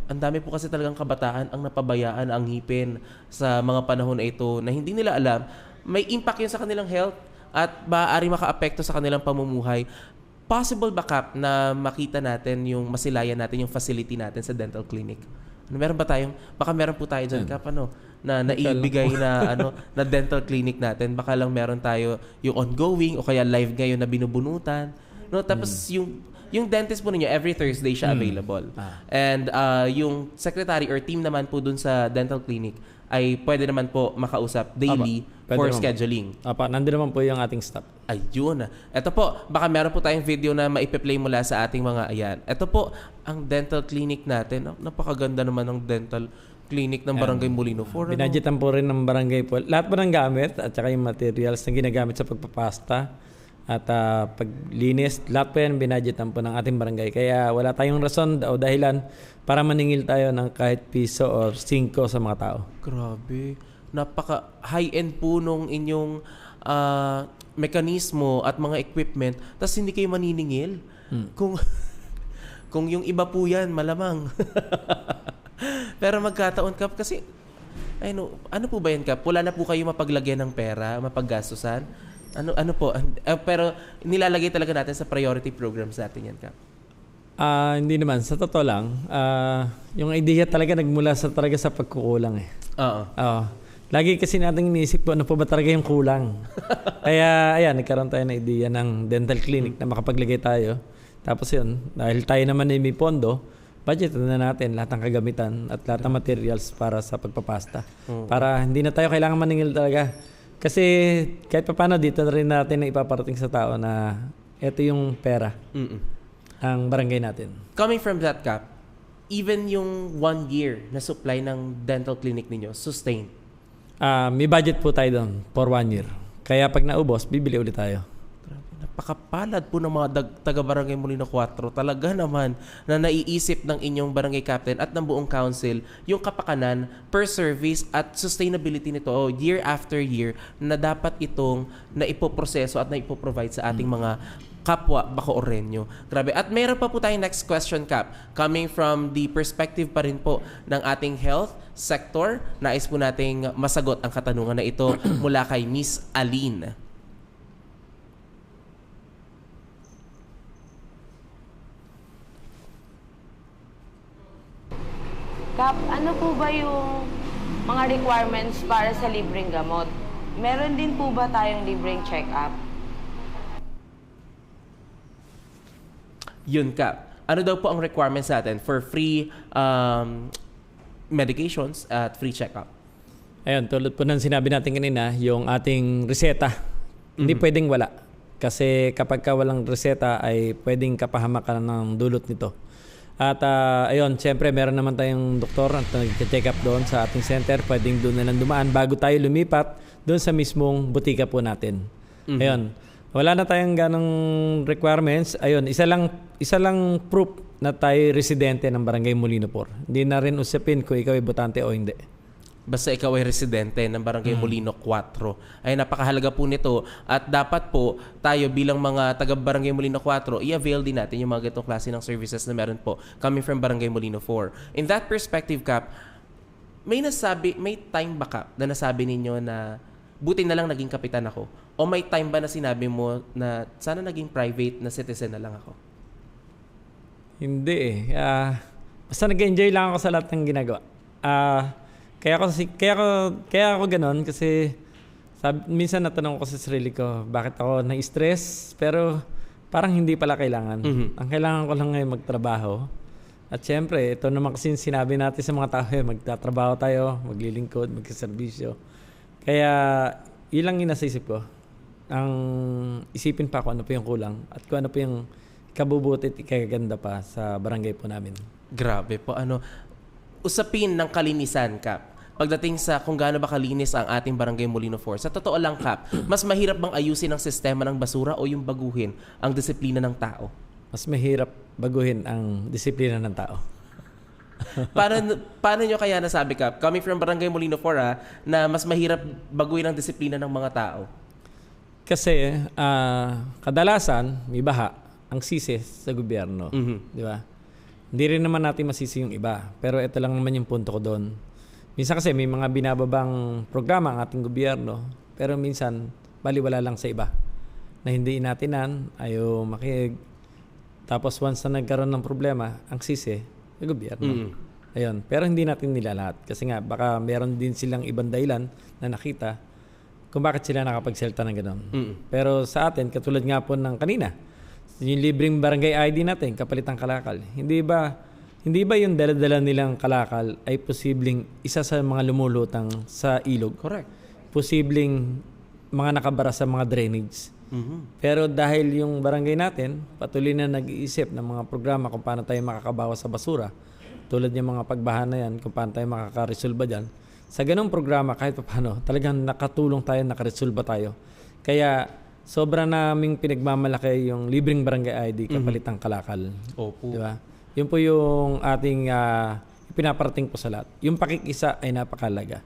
ang dami po kasi talagang kabataan ang napabayaan ang ngipin sa mga panahon na ito na hindi nila alam. May impact yun sa kanilang health at maaari maka-apekto sa kanilang pamumuhay. Possible ba, Kap, na makita natin yung masilayan natin yung facility natin sa dental clinic? Meron ba tayong, baka meron po tayo dyan, Kap, na naibigay na, na dental clinic natin. Baka lang meron tayo yung ongoing o kaya live ngayon na binubunutan. No? Tapos yung dentist po ninyo, every Thursday siya available. And yung secretary or team naman po dun sa dental clinic ay pwede naman po makausap daily for scheduling. Nandun naman po yung ating staff. Ayun. Ito po, baka meron po tayong video na maipe-play mula sa ating mga ayan. Ito po, ang dental clinic natin. Napakaganda naman ng dental clinic ng Barangay Molino 4. Binadgetan po rin ng barangay po. Lahat po ng gamit at saka yung materials na ginagamit sa pagpapasta at paglinis, lahat po yan binadgetan po ng ating barangay. Kaya wala tayong rason o dahilan para maningil tayo ng kahit piso or 5 sa mga tao. Grabe. Napaka high-end po nung inyong mekanismo at mga equipment, tapos hindi kayo maniningil. Kung yung iba po yan, malamang. Pero magkataon, Kap, kasi ano po ba yan, Kap? Wala na po kayo mapaglagyan ng pera, mapaggastusan? Ano po? Pero nilalagay talaga natin sa priority programs natin yan, Kap. Hindi naman. Sa totoo lang, yung idea talaga nagmula talaga sa pagkukulang eh. Oo. Lagi kasi natin iniisip ano po ba talaga yung kulang. Kaya, ayan, nagkaroon tayo ng idea ng dental clinic na makapaglagay tayo. Tapos yun, dahil tayo naman ay may pondo, budget na natin lahat ng kagamitan at lahat ng materials para sa pagpapasta. Para hindi na tayo kailangan maningil talaga. Kasi kahit pa paano dito na rin natin na ipaparating sa tao na ito yung pera ang barangay natin. Coming from that, Kap, even yung 1 year na supply ng dental clinic ninyo, sustained? May budget po tayo doon for 1 year. Kaya pag naubos, bibili ulit tayo. Napakapalad po ng mga taga-Barangay Molino 4. Talaga naman na naiisip ng inyong barangay captain at ng buong council yung kapakanan per service at sustainability nito year after year na dapat itong naipoproseso at naipoprovide sa ating mga kapwa Bacoorreño. Grabe. At meron pa po tayong next question, Kap. Coming from the perspective pa rin po ng ating health sector, nais po nating masagot ang katanungan na ito mula kay Miss Aline. Kap, ano po ba yung mga requirements para sa libreng gamot? Meron din po ba tayong libreng check-up? Yun, Kap. Ano daw po ang requirements natin for free medications at free check-up? Ayun, tulad po ng sinabi natin kanina, yung ating reseta, hindi pwedeng wala. Kasi kapag ka walang reseta ay pwedeng kapahamakan ng dulot nito. At ayun, siyempre meron naman tayong doktor at nag-check up doon sa ating center. Pwedeng doon na lang dumaan bago tayo lumipat doon sa mismong butika po natin. Ayun, wala na tayong ganong requirements. Ayun, isa lang proof na tayo residente ng Barangay Molino 4. Hindi na rin usapin kung ikaw ay botante o hindi. Basta ikaw ay residente ng Barangay Molino 4. Ay napakahalaga po nito at dapat po tayo bilang mga taga Barangay Molino 4 i-avail din natin yung mga ganitong klase ng services na meron po coming from Barangay Molino 4. In that perspective, Kap, may time ba, Kap, na nasabi ninyo na buti na lang naging kapitan ako? O may time ba na sinabi mo na sana naging private na citizen na lang ako? Hindi eh. Basta nag-enjoy lang ako sa lahat ng ginagawa. Kaya ako ganoon kasi minsan natanong ko sa sarili ko, bakit ako na-stress? Pero parang hindi pala kailangan. Ang kailangan ko lang ngayon magtrabaho. At syempre, ito naman kasi sinabi natin sa mga tao, magtatrabaho tayo, maglilingkod, magsaservisyo. Kaya ilang nasa isip ko. Ang isipin pa kung ano po yung kulang at kung ano po yung kabubuti at ikaganda pa sa barangay po namin. Grabe po. Usapin ng kalinisan, Kap. pagdating sa kung gaano ba kalinis ang ating Barangay Molino 4. Sa totoo lang, Kap, mas mahirap bang ayusin ang sistema ng basura o yung baguhin ang disiplina ng tao? Mas mahirap baguhin ang disiplina ng tao. Paano nyo kaya nasabi, Kap, coming from Barangay Molino 4, na mas mahirap baguhin ang disiplina ng mga tao? Kasi kadalasan, may baha, ang sisi sa gobyerno. Di ba? Hindi rin naman natin masisi yung iba. Pero ito lang naman yung punto ko doon. Minsan kasi may mga binababang programa ang ating gobyerno, pero minsan baliwala lang sa iba. Na hindi inatinan, ayaw makinig. Tapos once na nagkaroon ng problema, ang sisi, yung gobyerno. Ayun. Pero hindi natin nila lahat. Kasi nga, baka meron din silang ibang dahilan na nakita kung bakit sila nakapagsalita ng gano'n. Pero sa atin, katulad nga po ng kanina, yung libreng barangay ID natin, kapalitang kalakal. Hindi ba yung dala-dala nilang kalakal ay posibleng isa sa mga lumulutang sa ilog? Correct. Posibleng mga nakabara sa mga drainage. Pero dahil yung barangay natin, patuloy na nag-iisip ng mga programa kung paano tayo makakabawas sa basura, tulad yung mga pagbaha na yan, kung paano tayo makakaresolba dyan, sa ganong programa, kahit paano, talagang nakatulong tayo, nakaresolba tayo. Kaya, sobra naming pinagmamalaki yung libreng barangay ID, kapalitang kalakal. Opo. Diba? Yun po yung ating pinaparating po sa lahat. Yung pakikisa ay napakalaga.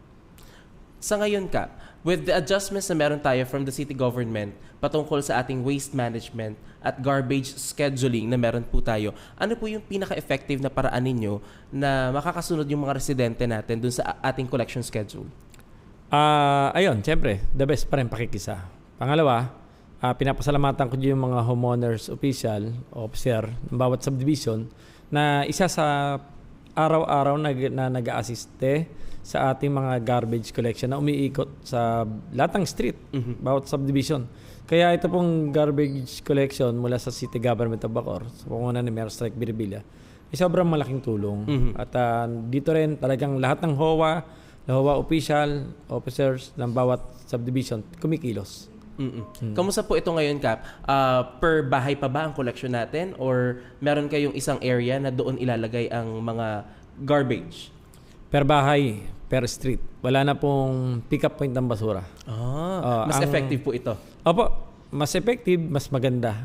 Sa ngayon, Kap, with the adjustments na meron tayo from the city government patungkol sa ating waste management at garbage scheduling na meron po tayo, ano po yung pinaka-effective na paraan ninyo na makakasunod yung mga residente natin dun sa ating collection schedule? Ayun, siyempre, the best pa rin pakikisa. Pangalawa, pinapasalamatan ko yung mga homeowners officer ng bawat subdivision na isa sa araw-araw na nag-a-assiste sa ating mga garbage collection na umiikot sa lahat ng street, bawat subdivision. Kaya ito pong garbage collection mula sa City Government of Bacoor, sa pangunan ni Mayor Strike Biribilla, ay sobrang malaking tulong. At dito rin talagang lahat ng HOA officers ng bawat subdivision, kumikilos. Kamusta po ito ngayon, Kap? Per bahay pa ba ang collection natin? Or meron kayong isang area na doon ilalagay ang mga garbage? Per bahay, per street. Wala na pong pick-up point ng basura. Mas effective po ito. Opo, mas effective, mas maganda.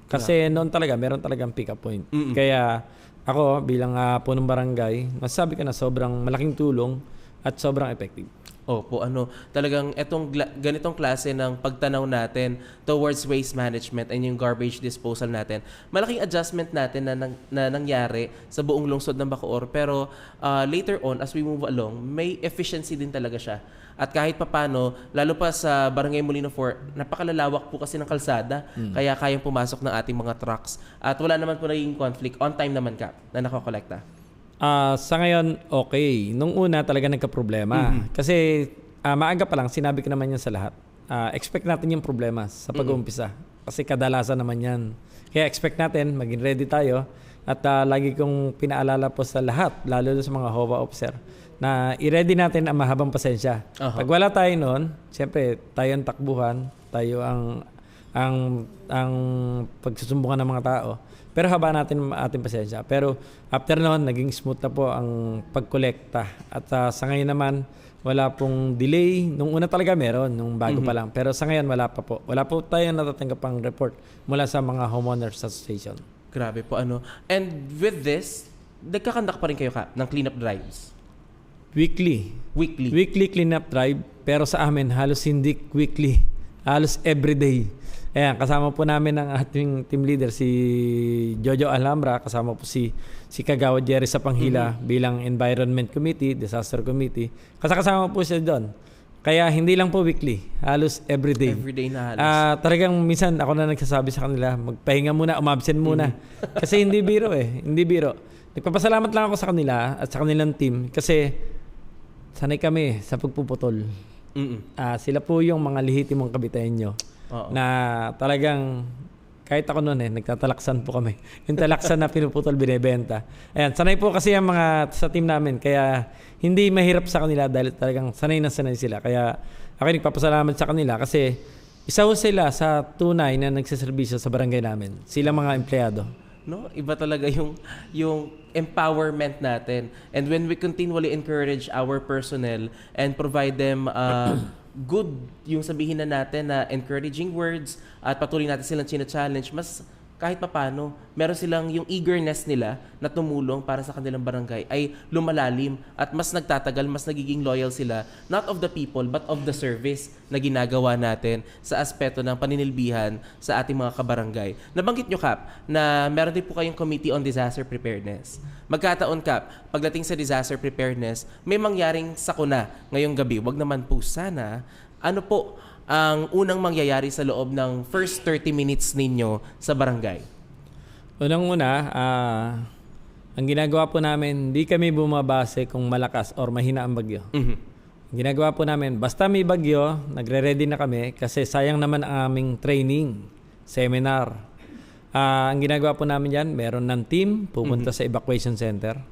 Kasi noon talaga, meron talagang pick-up point. Kaya ako bilang punong barangay, masasabi ko na sobrang malaking tulong at sobrang effective. Opo, talagang etong ganitong klase ng pagtanaw natin towards waste management and yung garbage disposal natin. Malaking adjustment natin na nangyari sa buong lungsod ng Bacoor, pero later on as we move along, may efficiency din talaga siya. At kahit papano, lalo pa sa Barangay Molino 4, napakalalawak po kasi ng kalsada, kaya kayang pumasok ng ating mga trucks. At wala naman po naging conflict, on time naman, Kap, na nakakolekta. Sa ngayon, okay. Nung una talaga nagka-problema. Kasi maaga pa lang, sinabi ko naman yan sa lahat. Expect natin yung problema sa pag-uumpisa. Kasi kadalasan naman yan. Kaya expect natin, maging ready tayo. At lagi kong pinaalala po sa lahat, lalo sa mga HOA officer, na i-ready natin ang mahabang pasensya. Pag wala tayo noon, siyempre, tayo ang takbuhan, tayo ang pagsusumbungan ng mga tao. Pero haba natin ating pasensya. Pero after noon, naging smooth na po ang pagkolekta. At sa ngayon naman, wala pong delay. Nung una talaga meron, nung bago pa lang. Pero sa ngayon, wala pa po. Wala po tayong natatanggap pang report mula sa mga homeowners association. Grabe po, And with this, nagkakandak pa rin kayo, Kap, ng cleanup drives? Weekly cleanup drive. Pero sa amin, halos hindi weekly. Halos everyday. Ayan, kasama po namin ang ating team leader, si Jojo Alhambra. Kasama po si Kagawa Jerry sa Panghila bilang Environment Committee, Disaster Committee. Kasama po siya doon. Kaya hindi lang po weekly, halos everyday. Everyday na halos. Talagang minsan ako na nagsasabi sa kanila, magpahinga muna, umabsent muna. Kasi hindi biro hindi biro. Nagpapasalamat lang ako sa kanila at sa kanilang team kasi sanay kami sa pagpuputol. Sila po yung mga lihitimong kabitayenyo na talagang kahit ako noon nagtatalaksan po kami. Yung talaksan na pinuputol, binebenta. Ayan, sanay po kasi ang mga sa team namin. Kaya hindi mahirap sa kanila dahil talagang sanay na sanay sila. Kaya ako nagpapasalamat sa kanila kasi isa ho sila sa tunay na nagsiservisyo sa barangay namin. Sila mga empleyado. no? Iba talaga yung empowerment natin. And when we continually encourage our personnel and provide them good, yung sabihin na natin na encouraging words at patuloy natin silang china-challenge, mas kahit papano, meron silang yung eagerness nila na tumulong para sa kanilang barangay ay lumalalim at mas nagtatagal, mas nagiging loyal sila, not of the people but of the service na ginagawa natin sa aspeto ng paninilbihan sa ating mga kabarangay. Nabanggit nyo, Kap, na meron din po kayong Committee on Disaster Preparedness. Magkataon, Kap, pagdating sa disaster preparedness, may mangyaring sakuna ngayong gabi. Wag naman po sana. Ano po ang unang mangyayari sa loob ng first 30 minutes ninyo sa barangay? Unang-una, ang ginagawa po namin, hindi kami bumabase kung malakas or mahina ang bagyo. Mhm. Ang ginagawa po namin, basta may bagyo, nagre-ready na kami kasi sayang naman ang aming training, seminar. Ang ginagawa po namin yan, meron ng team, pupunta sa evacuation center,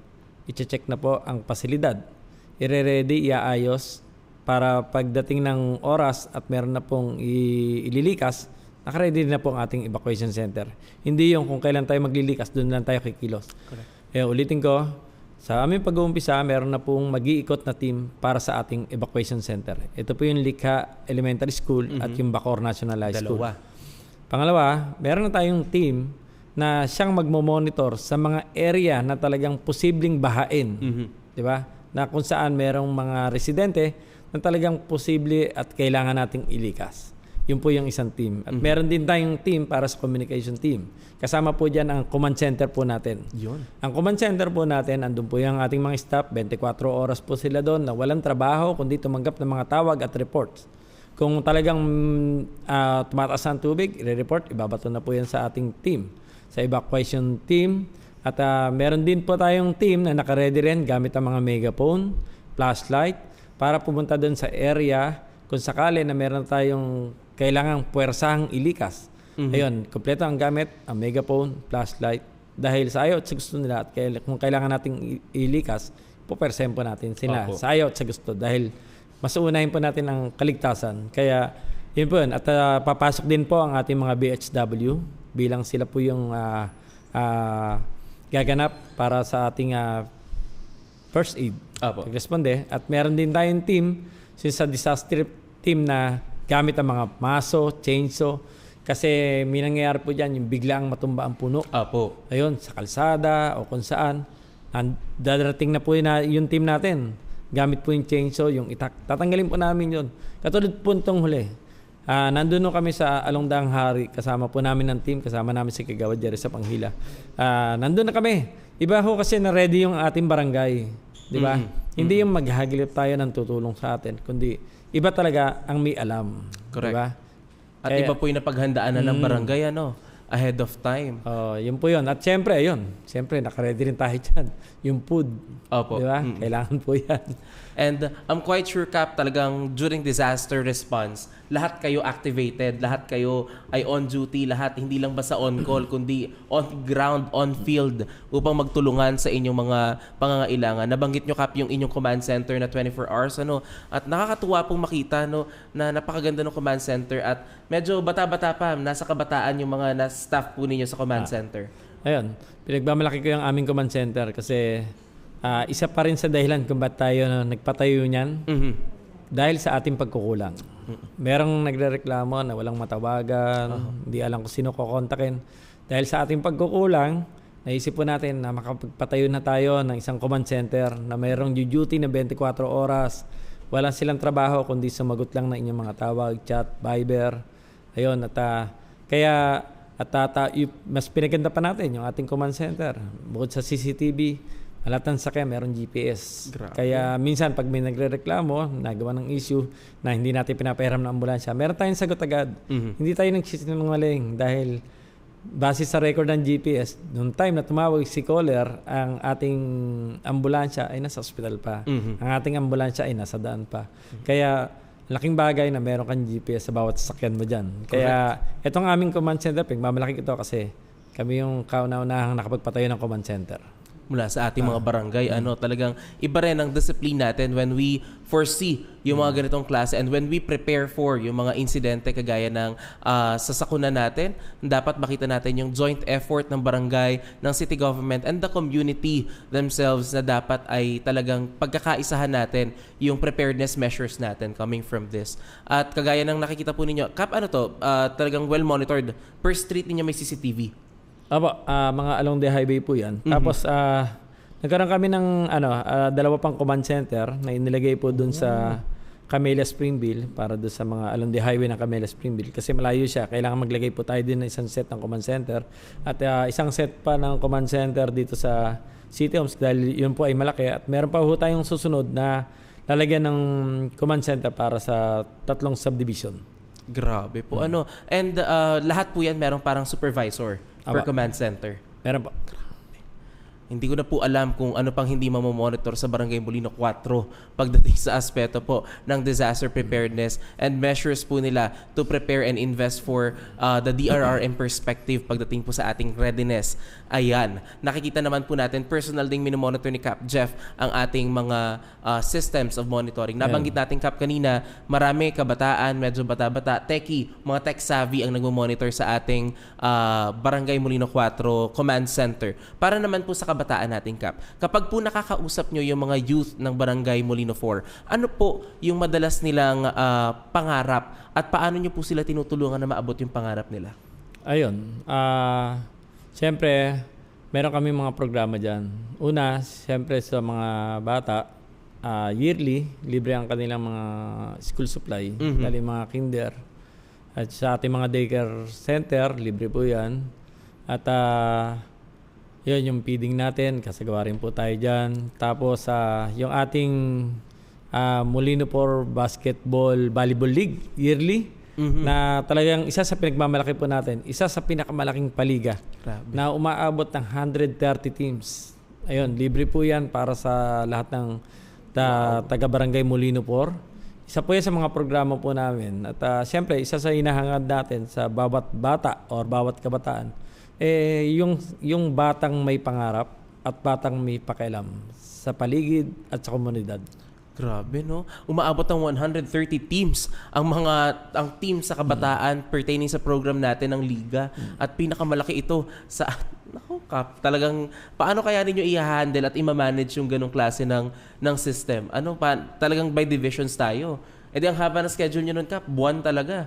i-check na po ang pasilidad, i-ready, iaayos, para pagdating ng oras at meron na pong ililikas, nakaready na po ang ating evacuation center. Hindi yung kung kailan tayo maglilikas, doon lang tayo kikilos. Ulitin ko, sa aming pag-uumpisa, meron na pong mag-iikot na team para sa ating evacuation center. Ito po yung Likha Elementary School at yung Bacoor National High School. Pangalawa, meron na tayong team na siyang magmo-monitor sa mga area na talagang posibleng bahain. Di ba? Na kung saan merong mga residente na talagang posible at kailangan nating ilikas. Yun po yung isang team. At meron din tayong team para sa communication team. Kasama po dyan ang command center po natin. Yun. Ang command center po natin, andun po yung ating mga staff, 24 oras po sila doon na walang trabaho kundi tumanggap ng mga tawag at reports. Kung talagang tumataas ang tubig, i-report, ibabato na po yan sa ating team, sa evacuation team. At meron din po tayong team na nakaredy rin gamit ang mga megaphone, flashlight, para pumunta doon sa area kung sakali na meron tayong kailangang puwersahang ilikas. Ayun, kompleto ang gamit, ang megaphone, flashlight. Dahil sa ayaw at sa gusto nila at kung kailangan nating ilikas, pupersahin po natin sila sa ayaw at sa gusto. Dahil mas uunahin po natin ang kaligtasan. Kaya yun po yun. At papasok din po ang ating mga BHW bilang sila po yung gaganap para sa ating first aid. Responde. At meron din tayong team sa disaster team na gamit ang mga maso, chainsaw. Kasi may nangyayari po dyan yung biglang matumba ang puno. Ayun, sa kalsada o kung saan. Dadating na po yung team natin. Gamit po yung chainsaw, yung itak. Tatanggalin po namin yun. Katulad po itong huli. Nandun kami sa Alongdaang Hari. Kasama po namin ng team. Kasama namin si Kagawad Jerry sa Panghila. Nandun na kami. Iba ho kasi na ready yung ating barangay. Di ba? Hindi yung maghagilip tayo ng tutulong sa atin, kundi iba talaga ang may alam. Correct. Diba? At iba po yung napaghandaan na ng barangay, ahead of time. Yun po yun. At syempre, nakaready rin tayo dyan. Yung food. Di ba? Kailangan po yan. And I'm quite sure, Kap, talagang during disaster response, lahat kayo activated, lahat kayo ay on duty, lahat hindi lang basta on call, kundi on ground, on field, upang magtulungan sa inyong mga pangangailangan. Nabanggit nyo, Kap, yung inyong command center na 24 hours, at nakakatuwa pong makita, na napakaganda ng command center at medyo bata-bata pa, nasa kabataan yung mga staff po ninyo sa command center. Ayun, pinagmamalaki ko yung aming command center kasi isa pa rin sa dahilan kung ba't tayo nagpatayo niyan dahil sa ating pagkukulang. Merong nagrereklamo na walang matawagan, hindi alam kung sino kukontakin. Dahil sa ating pagkukulang, naisip po natin na makapagpatayo na tayo ng isang command center na mayroong duty na 24 oras. Walang silang trabaho kundi sumagot lang na inyong mga tawag, chat, Viber. Ayun, mas pinaganda pa natin yung ating command center. Bukod sa CCTV, malatan sa kaya meron GPS. Grabe. Kaya minsan pag may nagre-reklamo, nagawa ng issue na hindi natin pinapahiram ng ambulansya, meron tayong sagot agad. Hindi tayo nagsisinungaling dahil base sa record ng GPS, noong time na tumawag si caller, ang ating ambulansya ay nasa hospital pa. Ang ating ambulansya ay nasa daan pa. Kaya laking bagay na meron kang GPS sa bawat sasakyan mo dyan. Kaya itong aming command center, mamalaki ito kasi kami yung kauna-unahang nakapagpatayo ng command center. mula sa ating mga barangay. Talagang iba rin ang discipline natin when we foresee yung mga ganitong klase and when we prepare for yung mga insidente kagaya ng sasakunan natin, dapat makita natin yung joint effort ng barangay, ng city government, and the community themselves na dapat ay talagang pagkakaisahan natin yung preparedness measures natin coming from this. At kagaya ng nakikita po ninyo, Kap, talagang well monitored. Per street ninyo may CCTV. Mga along the highway po yan. Tapos, nagkaroon kami ng dalawa pang command center na inilagay po dun sa Camellia Springville para doon sa mga along the highway ng Camellia Springville kasi malayo siya. Kailangan maglagay po tayo din ng isang set ng command center at isang set pa ng command center dito sa City Homes dahil yun po ay malaki at meron pa po tayong susunod na lalagyan ng command center para sa 3 subdivision. Grabe po. And lahat po yan merong parang supervisor per command center. Meron po. Hindi ko na po alam kung ano pang hindi mamomonitor sa Barangay Molino 4 pagdating sa aspeto po ng disaster preparedness and measures po nila to prepare and invest for the DRRM perspective pagdating po sa ating readiness. Ayan, nakikita naman po natin, personal ding minomonitor ni Cap Jeff ang ating mga systems of monitoring. Nabanggit natin, Cap, kanina, marami kabataan, medyo bata-bata, techie, mga tech-savvy ang nagmamonitor sa ating Barangay Molino 4 Command Center. Para naman po sa kabataan natin, Cap, kapag po nakakausap nyo yung mga youth ng Barangay Molino 4, ano po yung madalas nilang pangarap at paano nyo po sila tinutulungan na maabot yung pangarap nila? Ayun. Siyempre, meron kami mga programa dyan. Una, siyempre sa mga bata, yearly, libre ang kanilang mga school supply, dahil mga kinder. At sa ating mga daycare center, libre po yan. At yun, yung feeding natin, kasagawa rin po tayo dyan. Tapos, yung ating Molino 4 Basketball Volleyball League, yearly, na talagang isa sa pinagmamalaki po natin, isa sa pinakamalaking paliga. Grabe. Na umaabot ng 130 teams. Ayun, libre po yan para sa lahat ng taga-Barangay Molino 4. Isa po yan sa mga programa po namin. At siyempre, isa sa hinahangad natin sa bawat bata or bawat kabataan, yung batang may pangarap at batang may pakialam sa paligid at sa komunidad. Grabe, no? Umaabot ng 130 teams ang team sa kabataan pertaining sa program natin ng liga at pinakamalaki ito sa Kap. Talagang paano kaya ninyo i-handle at i-manage yung ganong klase ng system? Talagang by divisions tayo. Ang haba ng schedule nyo nun, Kap, buwan talaga.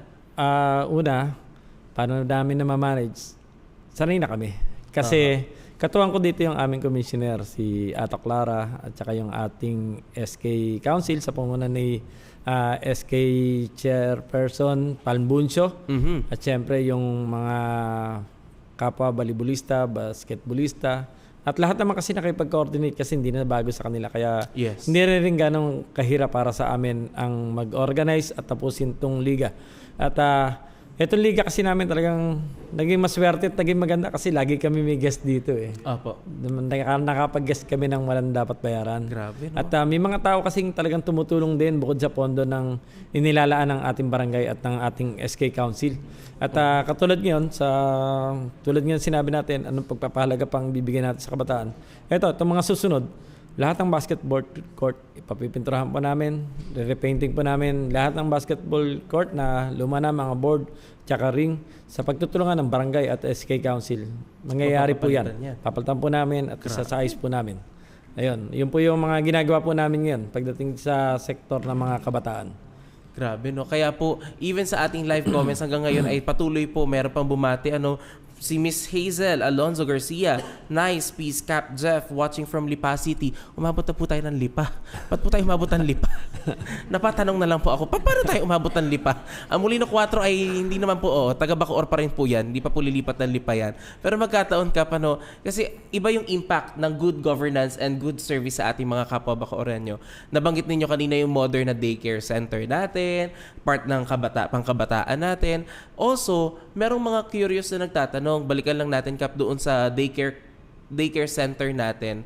Una, paano namin na ma-manage? Sanay na kami. Kasi katuwang ko dito yung aming commissioner, si Ato Clara, at saka yung ating SK Council sa pangunan ni SK Chairperson Palmbuncio. At syempre yung mga kapwa volleyballista, basketballista, at lahat naman kasi nakipag-coordinate kasi hindi na bago sa kanila. Kaya hindi rin ganong kahirap para sa amin ang mag-organize at tapusin tong liga. At itong liga kasi namin talagang naging maswerte at naging maganda kasi lagi kami may guest dito eh. Opo. Nakapag-guest kami ng walang dapat bayaran. Grabe, no? At may mga tao kasing talagang tumutulong din bukod sa pondo ng inilalaan ng ating barangay at ng ating SK Council. At katulad ngayon, sinabi natin, anong pagpapahalaga pang bibigyan natin sa kabataan. Itong mga susunod, lahat ng basketball court, ipapipinturahan po namin, repainting po namin lahat ng basketball court na luma na, mga board, tsaka ring, sa pagtutulungan ng barangay at SK Council. Mangyayari po yan. Papalitan po namin at isasayos po namin. Ayun, yun po yung mga ginagawa po namin ngayon pagdating sa sektor ng mga kabataan. Grabe, no? Kaya po, even sa ating live comments hanggang ngayon ay patuloy po, meron pang bumati, si Miss Hazel Alonzo Garcia. Nice piece, Cap Jeff, watching from Lipa City. Umabot na po tayo ng Lipa. Ba't po tayo umabot ng Lipa? Napatanong na lang po ako, paano tayo umabot ng Lipa? Ang Molino 4 ay hindi naman po, taga Bacoor pa rin po yan. Hindi pa po lilipat ng Lipa yan. Pero magkataon, Cap, kasi iba yung impact ng good governance and good service sa ating mga kapwa Bacooreño. Nabanggit ninyo kanina yung modern na daycare center natin, part ng pangkabataan natin. Also, merong mga curious na nagtatanong, balikan lang natin, Cap, doon sa daycare center natin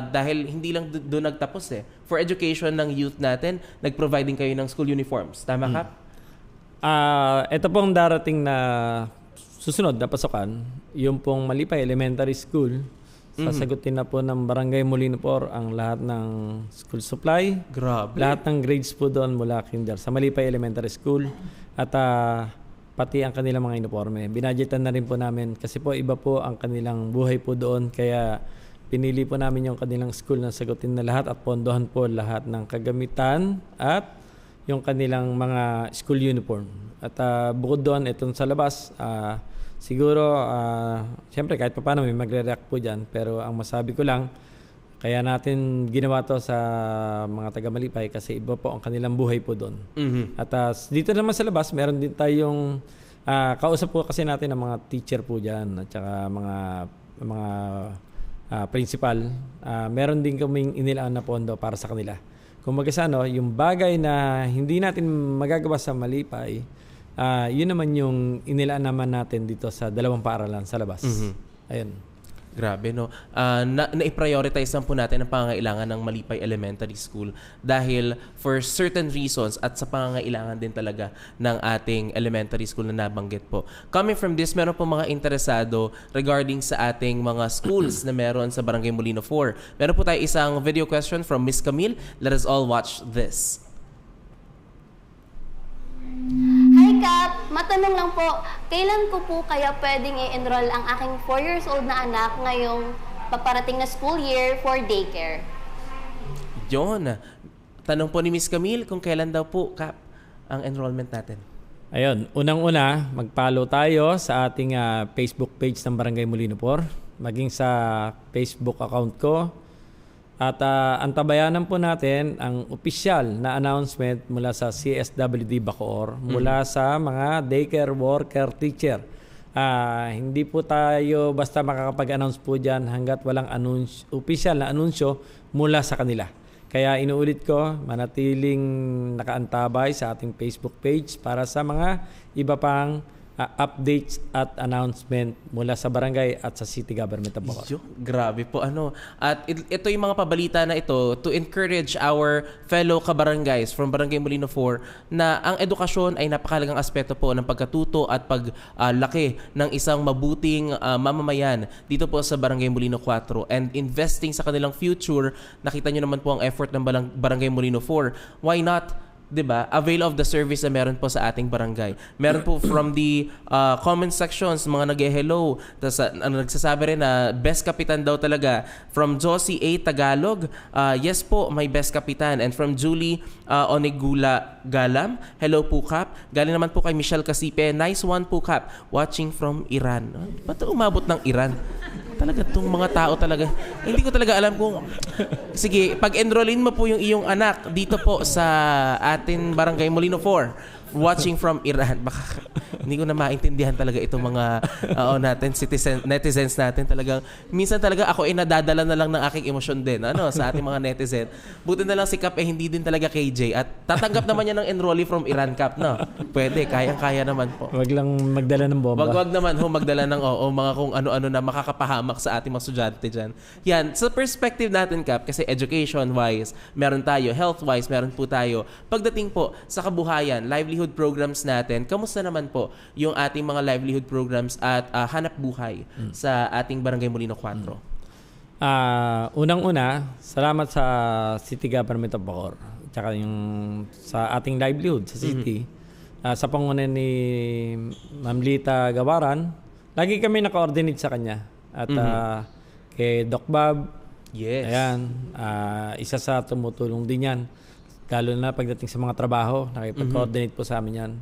dahil hindi lang doon nagtapos for education ng youth natin, nag-providing kayo ng school uniforms. Tama, Cap? Ito pong darating na susunod na pasukan, yung pong Malipay Elementary School Sasagutin na po ng Barangay Molino Por ang lahat ng school supply. Grabe. Lahat ng grades po doon mula kinder sa Malipay Elementary School at pati ang kanilang mga uniforme. Binadgetan na rin po namin kasi po iba po ang kanilang buhay po doon kaya pinili po namin yung kanilang school na sagutin na lahat at pondohan po lahat ng kagamitan at yung kanilang mga school uniform. At bukod doon, itong sa labas, siguro, siyempre kahit pa paano may magre-react po dyan. Pero ang masabi ko lang, kaya natin ginawa to sa mga taga-Malipay kasi iba po ang kanilang buhay po doon. At dito naman sa labas, meron din tayong, kausap po kasi natin ang mga teacher po dyan at saka mga principal. Meron din kaming inilaan na pondo para sa kanila. Kung yung bagay na hindi natin magagawa sa Malipay, yun naman yung inilaan naman natin dito sa 2 paaralan sa labas. Ayun. Grabe, no? Na-prioritize lang po natin ang pangangailangan ng Malipay Elementary School dahil for certain reasons at sa pangangailangan din talaga ng ating elementary school na nabanggit po. Coming from this, meron po mga interesado regarding sa ating mga schools na meron sa Barangay Molino 4. Meron po tayo isang video question from Miss Camille. Let us all watch this. Hi Kap, matanong lang po, kailan ko po kaya pwedeng i-enroll ang aking 4 years old na anak ngayong paparating na school year for daycare? Yun. Tanong po ni Miss Camille kung kailan daw po, Kap, ang enrollment natin. Ayun, unang-una, mag-follow tayo sa ating Facebook page ng Barangay Molino Por, maging sa Facebook account ko. At antabayanan po natin ang opisyal na announcement mula sa CSWD Bacoor, mula sa mga daycare worker teacher. Hindi po tayo basta makakapag-announce po dyan hanggat walang opisyal na anunsyo mula sa kanila. Kaya inuulit ko, manatiling nakaantabay sa ating Facebook page para sa mga iba pang updates at announcement mula sa barangay at sa city government of Bacoor. Grabe po At ito yung mga pabalita na ito to encourage our fellow kabarangays from Barangay Molino 4 na ang edukasyon ay napakalagang aspeto po ng pagkatuto at paglaki ng isang mabuting mamamayan dito po sa Barangay Molino 4 and investing sa kanilang future. Nakita nyo naman po ang effort ng Barangay Molino 4. Why not? Diba? Avail of the service na meron po sa ating barangay. Meron po from the comment sections, mga nag-hello. Tapos nagsasabi rin na best kapitan daw talaga. From Josie A. Tagalog, yes po, may best kapitan. And from Julie Onegula Galam, hello po Kap. Galing naman po kay Michelle Casipe, nice one po Kap. Watching from Iran. Ba't umabot ng Iran? Talaga itong mga tao talaga. Hindi ko talaga alam kung... Sige, pag-enrollin mo po yung iyong anak dito po sa atin Barangay Molino 4. Watching from Iran. Baka hindi ko na maintindihan talaga itong mga natin, netizens natin. Talagang, minsan talaga ako ay nadadala na lang ng aking emosyon din sa ating mga netizen. Buti na lang si Kap hindi din talaga KJ. At tatanggap naman niya ng enrollee from Iran, Kap. No? Pwede, kayang-kaya naman po. Wag lang magdala ng bomba. Wag naman magdala ng mga kung ano-ano na makakapahamak sa ating mga estudyante dyan. Yan, sa perspective natin, Kap, kasi education-wise, meron tayo, health-wise, meron po tayo. Pagdating po sa kabuhayan, livelihood programs natin, kamusta naman po yung ating mga livelihood programs at hanap buhay sa ating Barangay Molino 4? Unang-una, salamat sa City Government of Bacoor. Tsaka yung sa ating livelihood sa city. Sa pangunan ni Ma'am Lita Gawaran, lagi kami naka-coordinate sa kanya. At kay Doc Bob, yes. Ayan, isa sa tumutulong din yan. Lalo na pagdating sa mga trabaho, nakipag-coordinate po sa amin yan.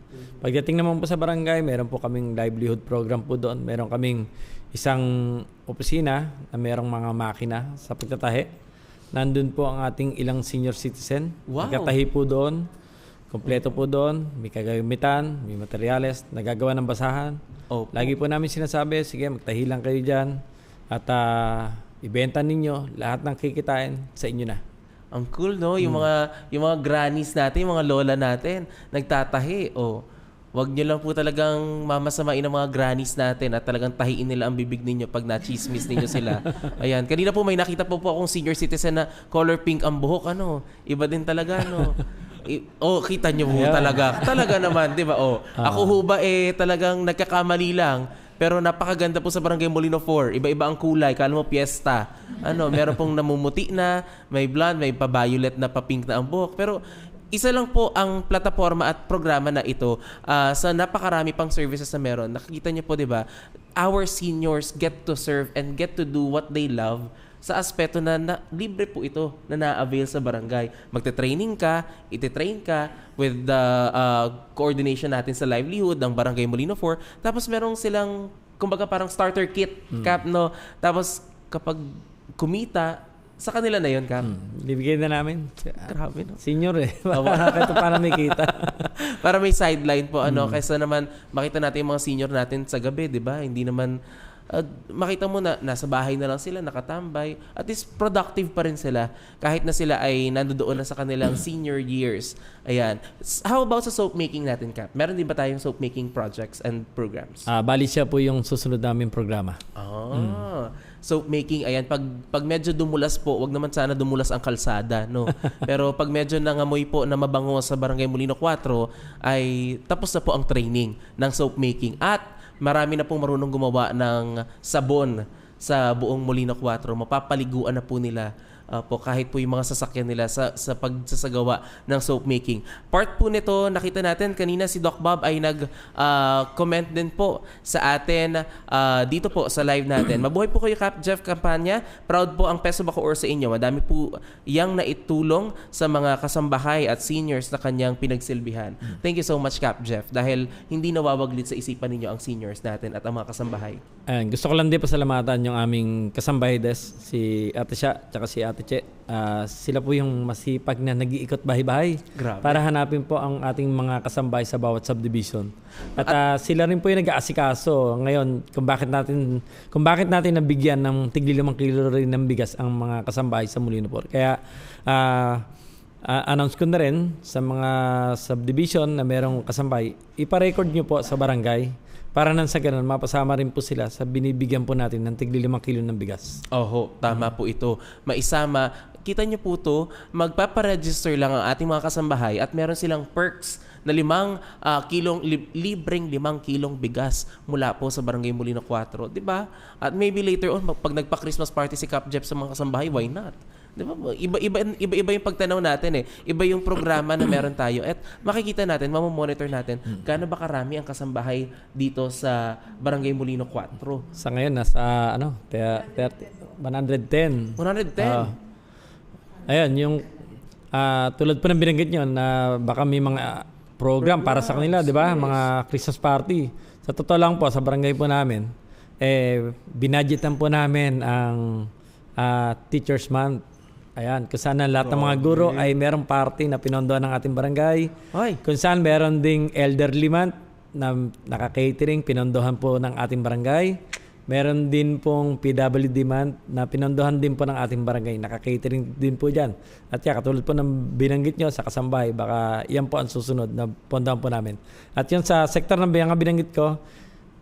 Pagdating naman po sa barangay, meron po kaming livelihood program po doon. Meron kaming isang opisina na merong mga makina sa pagtatahi. Nandun po ang ating ilang senior citizen. Wow. Nagkatahi po doon. Kompleto po doon. May kagamitan, may materyales, nagagawa ng basahan. Lagi po namin sinasabi, sige, magtahi lang kayo dyan. At ibenta ninyo lahat ng kikitain sa inyo na. Ang cool, no? Yung mga grannies natin, yung mga lola natin, nagtatahi. Wag nyo lang po talagang mamasamain ang mga grannies natin at talagang tahiin nila ang bibig ninyo pag na-chismis ninyo sila. Ayan. Kanina po may nakita po akong senior citizen na color pink ang buhok. Iba din talaga, kita nyo po talaga. Talaga naman, di ba? Ako ho ba talagang nagkakamali lang. Pero napakaganda po sa Barangay Molino 4. Iba-iba ang kulay. Kala mo piyesta. Meron pong namumuti na, may blonde, may pa-violet na pa-pink na ang buhok. Pero isa lang po ang plataforma at programa na ito sa napakarami pang services na meron. Nakikita niyo po, di ba? Our seniors get to serve and get to do what they love sa aspeto na libre po ito na na-avail sa barangay. Magte-training ka, iti-train ka with the coordination natin sa livelihood ng Barangay Molino 4. Tapos merong silang, kumbaga parang starter kit, Cap, no? Tapos kapag kumita, sa kanila na yun, Cap. Bibigyan na namin. Grabe, no? Senior Ito para may kita. Para may sideline po, kaysa naman makita natin yung mga senior natin sa gabi, di ba? Hindi naman, makita mo na nasa bahay na lang sila, nakatambay. At least productive pa rin sila kahit na sila ay nandoon na sa kanilang senior years. Ayan. How about sa soap making natin, Cap? Meron din ba tayong soap making projects and programs? Bali siya po yung susunod naming programa. Soap making, ayan, pag medyo dumulas po, wag naman sana dumulas ang kalsada, no? Pero pag medyo nangamoy po na mabango sa Barangay Molino 4, ay tapos na po ang training ng soap making. At marami na pong marunong gumawa ng sabon sa buong Molino 4. Mapapaliguan na po nila po kahit po yung mga sasakyan nila sa pagsasagawa ng soap making. Part po nito, nakita natin kanina si Doc Bob ay nag-comment din po sa atin dito po sa live natin. Mabuhay po kayo, Cap Jeff Campanya. Proud po ang Peso Bacoor sa inyo. Madami po yang naitulong sa mga kasambahay at seniors na kanyang pinagsilbihan. Thank you so much, Cap Jeff, dahil hindi nawawaglit sa isipan ninyo ang seniors natin at ang mga kasambahay. Gusto ko lang din pasalamatan yung aming kasambahay si Ate Sha at si Ate Che. Sila po yung masipag na nag-iikot bahay-bahay para hanapin po ang ating mga kasambahay sa bawat subdivision. At sila rin po yung nag-aasikaso ngayon kung bakit natin nabigyan ng tigli 5 kilo rin ng bigas ang mga kasambahay sa Molino 4. Kaya announce ko na rin sa mga subdivision na merong kasambahay, ipa-record nyo po sa barangay para nang sa ganun, mapasama rin po sila sa binibigyan po natin ng tigli 5 kilo ng bigas. Oho, tama po ito. Maisama, kita nyo po ito, magpaparegister lang ang ating mga kasambahay at meron silang perks na libreng 5 kilong bigas mula po sa Barangay Molino 4. Diba? At maybe later on, pag nagpa-Christmas party si Cap Jeff sa mga kasambahay, why not? Diba? Iba yung pagtanaw natin eh. Iba yung programa na meron tayo. At makikita natin, mamamonitor natin gaano ba karami ang kasambahay dito sa Barangay Molino 4. Sa ngayon, nasa 110. 110? Ayun, yung tulad po ng binanggit nyo na baka may mga program para sa kanila, di ba? Mga Christmas party. Sa totoo lang po, sa barangay po namin, binadgetan po namin ang Teachers Month. Ayan, kung saan lahat ng mga guro ay merong party na pinondohan ng ating barangay. Kung saan meron ding elderly month na naka-catering, pinondohan po ng ating barangay. Meron din pong PWD month na pinondohan din po ng ating barangay. Naka-catering din po dyan. At katulad po ng binanggit nyo sa kasambahay, baka yan po ang susunod na pondohan po namin. At yun sa sektor ng binanggit ko,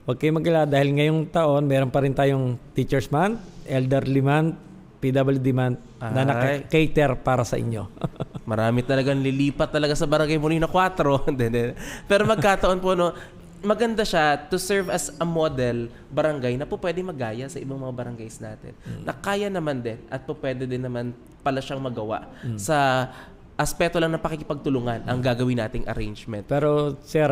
huwag kayo mag-alala dahil ngayong taon, meron pa rin tayong Teachers Month, Elderly Month, PWD month na naka-cater para sa inyo. Marami talagang lilipat talaga sa Barangay Molino 4. Pero magkataon po, no, maganda siya to serve as a model barangay na po pwede magaya sa ibang mga barangays natin. Na kaya naman din at po pwede din naman pala siyang magawa sa aspeto lang ng pakikipagtulungan ang gagawin nating arrangement. Pero sir,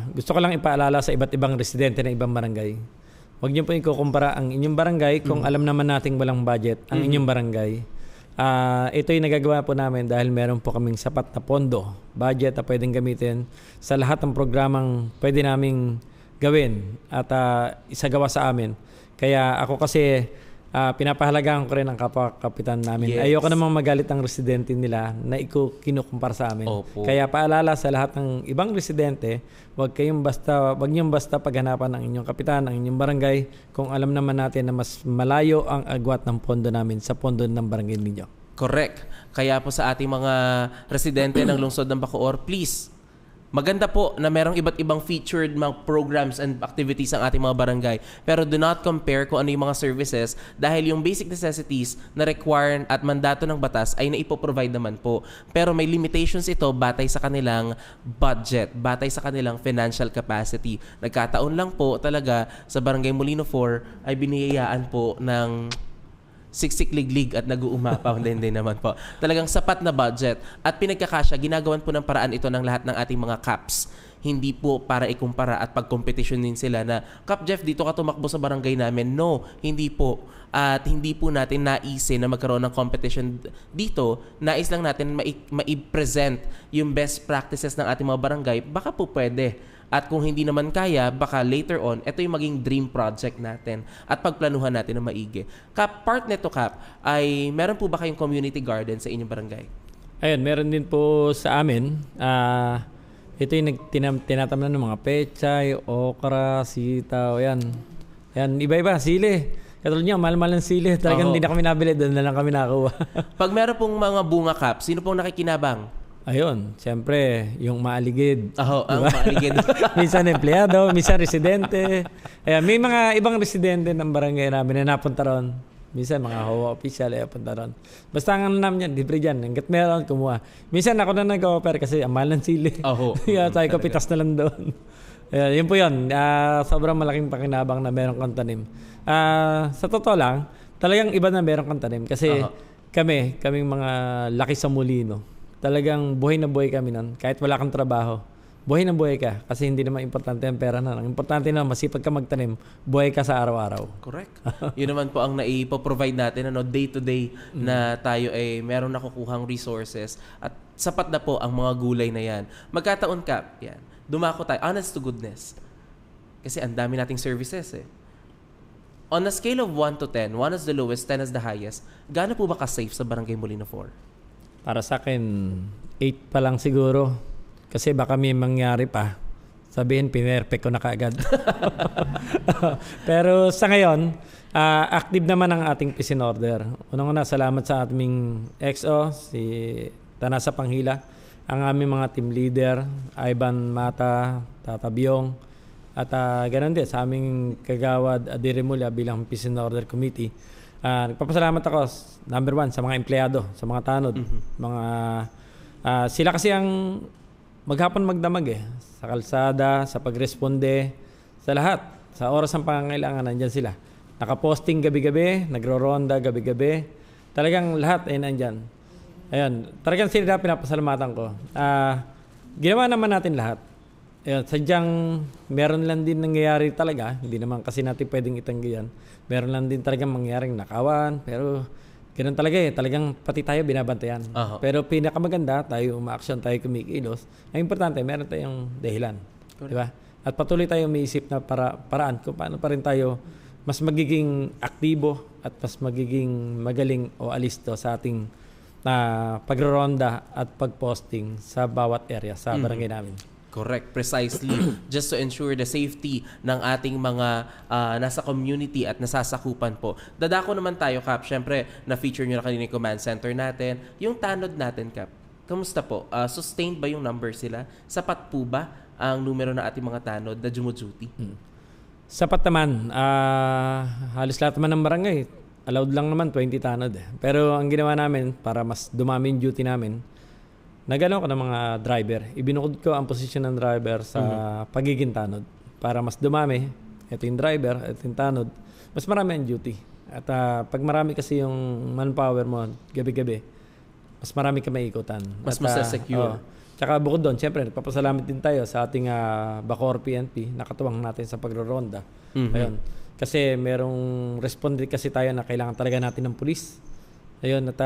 gusto ko lang ipaalala sa iba't ibang residente ng ibang barangay. Huwag niyo po ikukumpara ang inyong barangay kung alam naman nating walang budget ang inyong barangay. Ito yung nagagawa po namin dahil meron po kaming sapat na pondo, budget na pwedeng gamitin sa lahat ng programang pwede naming gawin at isagawa sa amin. Kaya ako kasi pinapahalagaan ko rin ang kapwa-kapitan namin. Yes. Ayoko namang magalit ang residente nila na kinukumpara sa amin. Opo. Kaya paalala sa lahat ng ibang residente, wag niyong basta paghanapan ng inyong kapitan, ng inyong barangay kung alam naman natin na mas malayo ang agwat ng pondo namin sa pondo ng barangay ninyo. Correct. Kaya po sa ating mga residente ng lungsod ng Bacoor, please, Maganda po na merong iba't ibang featured mga programs and activities ang ating mga barangay. Pero do not compare kung ano yung mga services dahil yung basic necessities na require at mandato ng batas ay naipoprovide naman po. Pero may limitations ito batay sa kanilang budget, batay sa kanilang financial capacity. Nagkataon lang po talaga sa Barangay Molino 4 ay biniyayaan po ng siksik-liglig at nag-uumapaw din naman po. Talagang sapat na budget at pinagkakasya, ginagawan po ng paraan ito ng lahat ng ating mga caps. Hindi po para ikumpara at pag-competitionin sila na, Cap Jeff, dito ka tumakbo sa barangay namin. No, hindi po. At hindi po natin naisin na magkaroon ng competition dito. Nais lang natin mai-present yung best practices ng ating mga barangay. Baka po pwede. At kung hindi naman kaya, baka later on, ito yung maging dream project natin at pagplanuhan natin na maigi. Cap, part nito, Cap, ay meron po ba kayong community garden sa inyong barangay? Ayun, meron din po sa amin. Ito yung tinatamnan ng mga pechay, okra, sitaw, yan. Yan, iba-iba, sili. Katulad niya, mahal-mahal ng sili. Talagang hindi na kami nabili, doon na lang kami nakakuha. Pag meron pong mga bunga, Cap, sino pong nakikinabang? Ayun, siyempre, yung maaligid. Ang maaligid. Minsan empleyado, minsan residente. Ayan, may mga ibang residente ng barangay namin na napunta ron. Minsan mga HOA official ay napunta ron. Basta ang namin yan, libre dyan. Hanggat meron, kumuha. Minsan ako na nag-offer kasi ang mahal ng sili. Kaya tayo ko pitas na lang doon. Ayan, yun po yun. Sobrang malaking pakinabang na meron kang tanim. Sa totoo lang, talagang iba na meron kang tanim. Kasi kaming mga laki sa Molino, talagang buhay na buhay kami nun. Kahit wala kang trabaho, buhay na buhay ka. Kasi hindi naman importante ang pera na. Ang importante na masipag ka magtanim, buhay ka sa araw-araw. Correct. Yun naman po ang naipoprovide natin, day-to-day na tayo ay meron nakukuhang resources. At sapat na po ang mga gulay na yan. Magkataon, Cap, yan. Dumako tayo, honest to goodness. Kasi ang dami nating services eh. On a scale of 1 to 10, 1 is the lowest, 10 is the highest, gaano po ba ka-safe sa Barangay Molino 4? Para sa akin, 8 pa lang siguro. Kasi baka may mangyari pa. Sabihin, pinerfect ko na kaagad. Pero sa ngayon, active naman ang ating peace and order. Unang-una, salamat sa ating XO, si Tanasa Panghila, ang aming mga team leader, Ivan Mata, Tata Biong, at ganoon din sa aming kagawad, Adire Mulya bilang peace and order committee. Nagpapasalamat ako, number 1, sa mga empleyado, sa mga tanod. Sila kasi ang maghapon magdamag sa kalsada, sa pagresponde, sa lahat. Sa oras ng pangangailangan, nandyan sila. Nakaposting gabi-gabi, nagro-ronda gabi-gabi. Talagang lahat ay nandyan. Ayun, talagang sila pinapasalamatan ko. Ginawa naman natin lahat. Ayun, sadyang meron lang din nangyayari talaga. Hindi naman kasi natin pwedeng itanggihan. Meron lang din talagang mangyaring nakawan. Pero ganoon talaga talagang pati tayo binabantayan. Pero pinakamaganda, tayo umaaksyon, tayo kumikilos. Ang importante, meron tayong dahilan. Di ba? At patuloy tayong umiisip na paraan kung paano pa rin tayo mas magiging aktibo at mas magiging magaling o alisto sa ating pagro-ronda at pagposting sa bawat area sa barangay namin. Correct, precisely. Just to ensure the safety ng ating mga nasa community at nasasakupan po. Dadako naman tayo, Cap. Siyempre, na-feature nyo na kanina yung command center natin. Yung tanod natin, Cap, kamusta po? Sustained ba yung number sila? Sapat po ba ang numero ng ating mga tanod na duty? Sapat naman. Halos lahat naman ng barangay. Allowed lang naman 20 tanod. Pero ang ginawa namin, para mas dumami yung duty namin, nagano ko ng mga driver. Ibinukod ko ang posisyon ng driver sa pagiging tanod. Para mas dumami, ito yung driver, ito yung tanod, mas marami ang duty. At pag marami kasi yung manpower mo, gabi-gabi, mas marami ka maikutan. Mas secure. Tsaka bukod doon, siyempre, nagpapasalamat din tayo sa ating Bacoor PNP, nakatuwang natin sa pagro-ronda. Ayun. Kasi merong respondent kasi tayo na kailangan talaga natin ng pulis. Ayun, at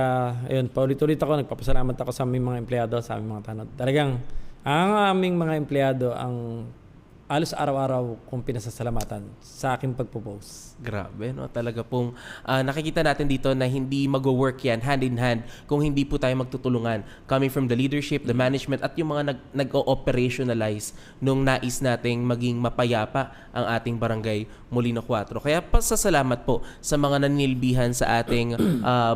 paulit-ulit ako, nagpapasalamat ako sa aming mga empleyado, sa aming mga tanod. Talagang, ang aming mga empleyado ang halos araw-araw kong pinasasalamatan sa aking pagpo-post. Grabe, no? Talaga pong nakikita natin dito na hindi mag-work yan hand in hand kung hindi po tayo magtutulungan. Coming from the leadership, the management, at yung mga nag-operationalize nung nais nating maging mapayapa ang ating barangay Molino 4. Kaya pasasalamat po sa mga naninilbihan sa ating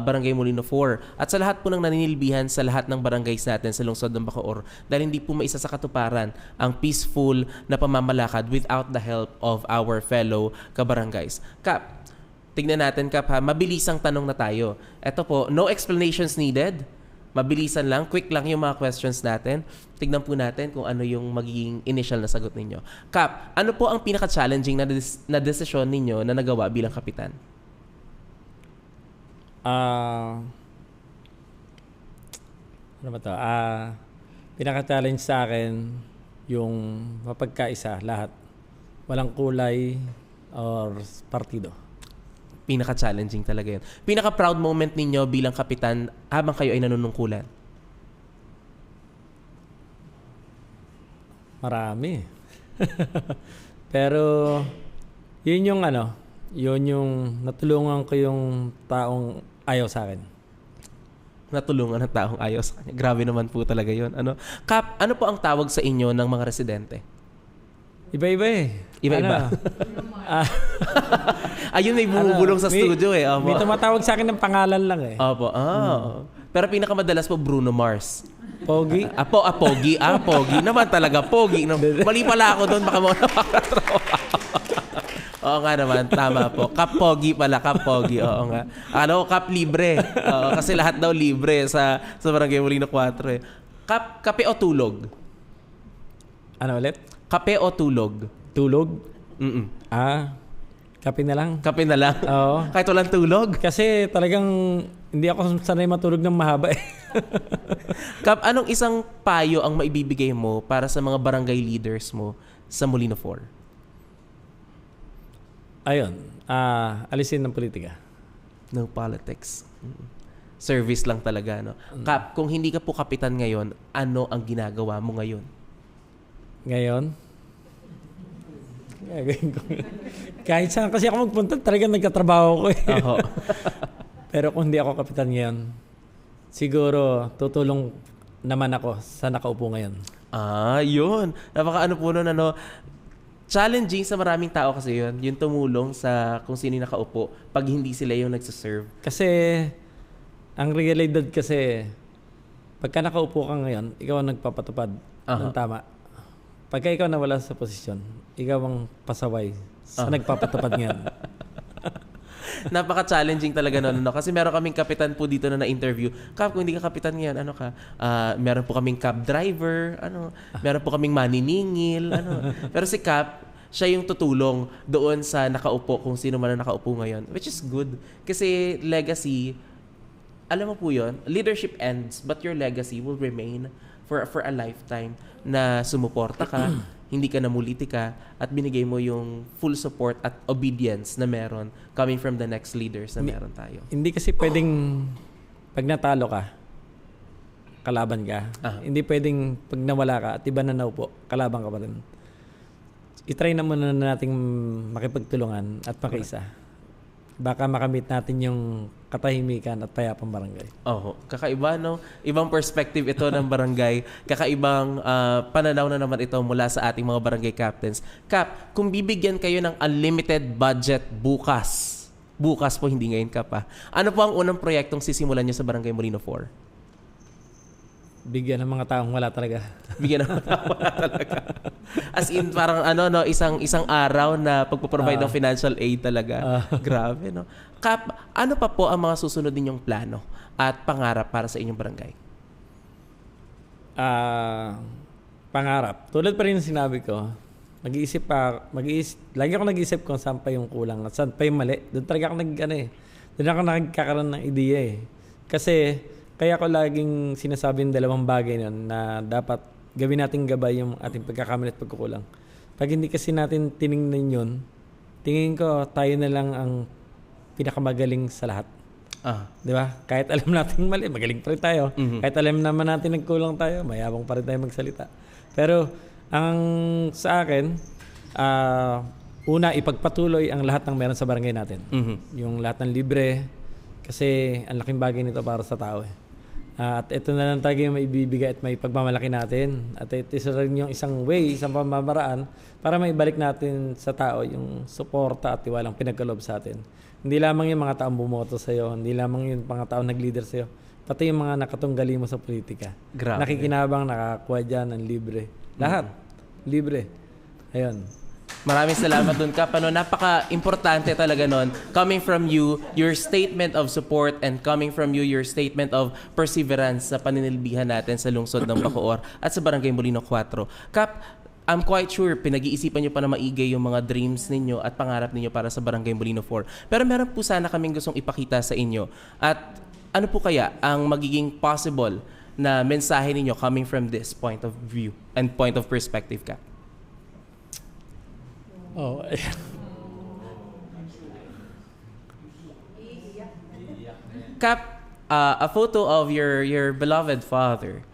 barangay Molino 4 at sa lahat po ng naninilbihan sa lahat ng barangays natin sa lungsod ng Bacoor dahil hindi po maisa sa katuparan ang peaceful na pamamalakad without the help of our fellow kabarangays. Kap, tignan natin Kap ha, mabilisang tanong na tayo. Ito po, no explanations needed. Mabilisan lang, quick lang yung mga questions natin. Tignan po natin kung ano yung magiging initial na sagot ninyo. Kap, ano po ang pinaka-challenging na desisyon ninyo na nagawa bilang kapitan? Ano ba ito? Pinaka-challenge sa akin yung mapagkaisa lahat. Walang kulay or partido. Pinaka-challenging talaga yun. Pinaka-proud moment ninyo bilang kapitan habang kayo ay nanunungkulan? Marami. Pero yun yung yun yung natulungan ko yung taong ayaw sa akin. Natulungan ng taong ayaw sa kanya. Grabe naman po talaga yun. Kap, ano po ang tawag sa inyo ng mga residente? Iba-iba eh. Iba-iba. Ayun, may bumubulong sa studio eh. Opo. May tumatawag sa akin ng pangalan lang eh. Opo. Pero pinakamadalas po Bruno Mars. Pogi? Pogi. Pogi. Naman talaga, Pogi. No? Mali pala ako doon. Baka mo nakakatrawa. Oo nga naman, tama po. Kap Pogi pala, Kap Pogi. Oo nga. Kap Libre. Kasi lahat daw libre sa Barangay Molino 4 eh. Kape o tulog? Ano ulit? Kape o tulog? Tulog? Mm-mm. Kape na lang. Kape na lang? Oo. Kahit walang tulog? Kasi talagang hindi ako sanay matulog ng mahaba eh. Kap, anong isang payo ang maibibigay mo para sa mga barangay leaders mo sa Molino 4? Ayun. Alisin ng politika. No politics. Service lang talaga, no? Kap, kung hindi ka po kapitan ngayon, ano ang ginagawa mo ngayon? Ngayon? Kahit saan kasi ako magpunta, talagang nagkatrabaho ko eh. Pero kung hindi ako kapitan ngayon, siguro tutulong naman ako sa nakaupo ngayon. Yun. Napaka po nun, challenging sa maraming tao kasi yun. Yung tumulong sa kung sino yung nakaupo pag hindi sila yung nagsaserve. Kasi, ang realidad kasi, pagka nakaupo ka ngayon, ikaw ang nagpapatupad ng tama. Pagka ikaw nawala sa posisyon, ikaw ang pasaway sa nagpapatupad ngayon. Napaka-challenging talaga nun. Kasi meron kaming kapitan po dito na na-interview. Kap, kung hindi ka kapitan ngayon, ano ka? Meron po kaming cab driver, meron po kaming maniningil, Pero si Kap, siya yung tutulong doon sa nakaupo, kung sino man na nakaupo ngayon. Which is good. Kasi legacy, alam mo po yun, leadership ends, but your legacy will remain for a lifetime na sumuporta ka, hindi ka namuliti ka, at binigay mo yung full support at obedience na meron coming from the next leaders na meron tayo. Hindi kasi pwedeng pag natalo ka, kalaban ka. Hindi pwedeng pag nawala ka at iba na naupo, kalaban ka pa rin. I-try na muna nating makipagtulungan at makiisa. Baka makamit natin yung katahimikan at payapang barangay. Kakaiba, no? Ibang perspective ito ng barangay. Kakaibang pananaw na naman ito mula sa ating mga barangay captains. Kap, kung bibigyan kayo ng unlimited budget bukas po, hindi ngayon Kap ano po ang unang proyektong sisimulan niyo sa Barangay Molino 4? Bigyan ng mga taong wala talaga. Bigyan ng mga taong wala talaga. As in, parang isang araw na pagpo-provide ng financial aid talaga. Grabe, no? Kap, ano pa po ang mga susunod ninyong plano at pangarap para sa inyong barangay? Pangarap. Tulad pa rin sinabi ko, lagi ako nag-iisip kung saan pa yung kulang at saan pa yung mali. Doon talaga ako doon ako nagkakaroon ng ideya eh. Kasi, kaya ko laging sinasabi ng dalawang bagay nun na dapat gawin natin gabay yung ating pagkakamali at pagkukulang. Pag hindi kasi natin tiningnan yun, tingin ko tayo na lang ang pinakamagaling sa lahat. Di ba? Kahit alam natin mali, magaling pa rin tayo. Kahit alam naman natin nagkulang tayo, mayabang pa rin tayo magsalita. Pero ang sa akin, Una, ipagpatuloy ang lahat ng meron sa barangay natin. Yung lahat ng libre, kasi ang laking bagay nito para sa tao. At ito na lang talaga yung maibibigay at may pagmamalaki natin. At ito rin yung isang way, isang pamamaraan para maibalik natin sa tao yung suporta at tiwalang pinagkaloob sa atin. Hindi lamang yung mga taong bumoto sa'yo, hindi lamang yung mga taong nag-leader sa'yo, pati yung mga nakatunggali mo sa politika. Grabe. Nakikinabang, nakakuha dyan ng libre. Lahat, libre. Ayun. Maraming salamat dun, Kap. Napaka-importante talaga nun. Coming from you, your statement of support, and coming from you, your statement of perseverance sa paninilbihan natin sa lungsod ng Bacoor at sa Barangay Molino 4. Kap, I'm quite sure pinag-iisipan nyo pa na maigay yung mga dreams ninyo at pangarap ninyo para sa Barangay Molino 4. Pero meron po sana kaming gustong ipakita sa inyo. At ano po kaya ang magiging possible na mensahe ninyo coming from this point of view and point of perspective, Kap? Oh, Kap, a photo of your beloved father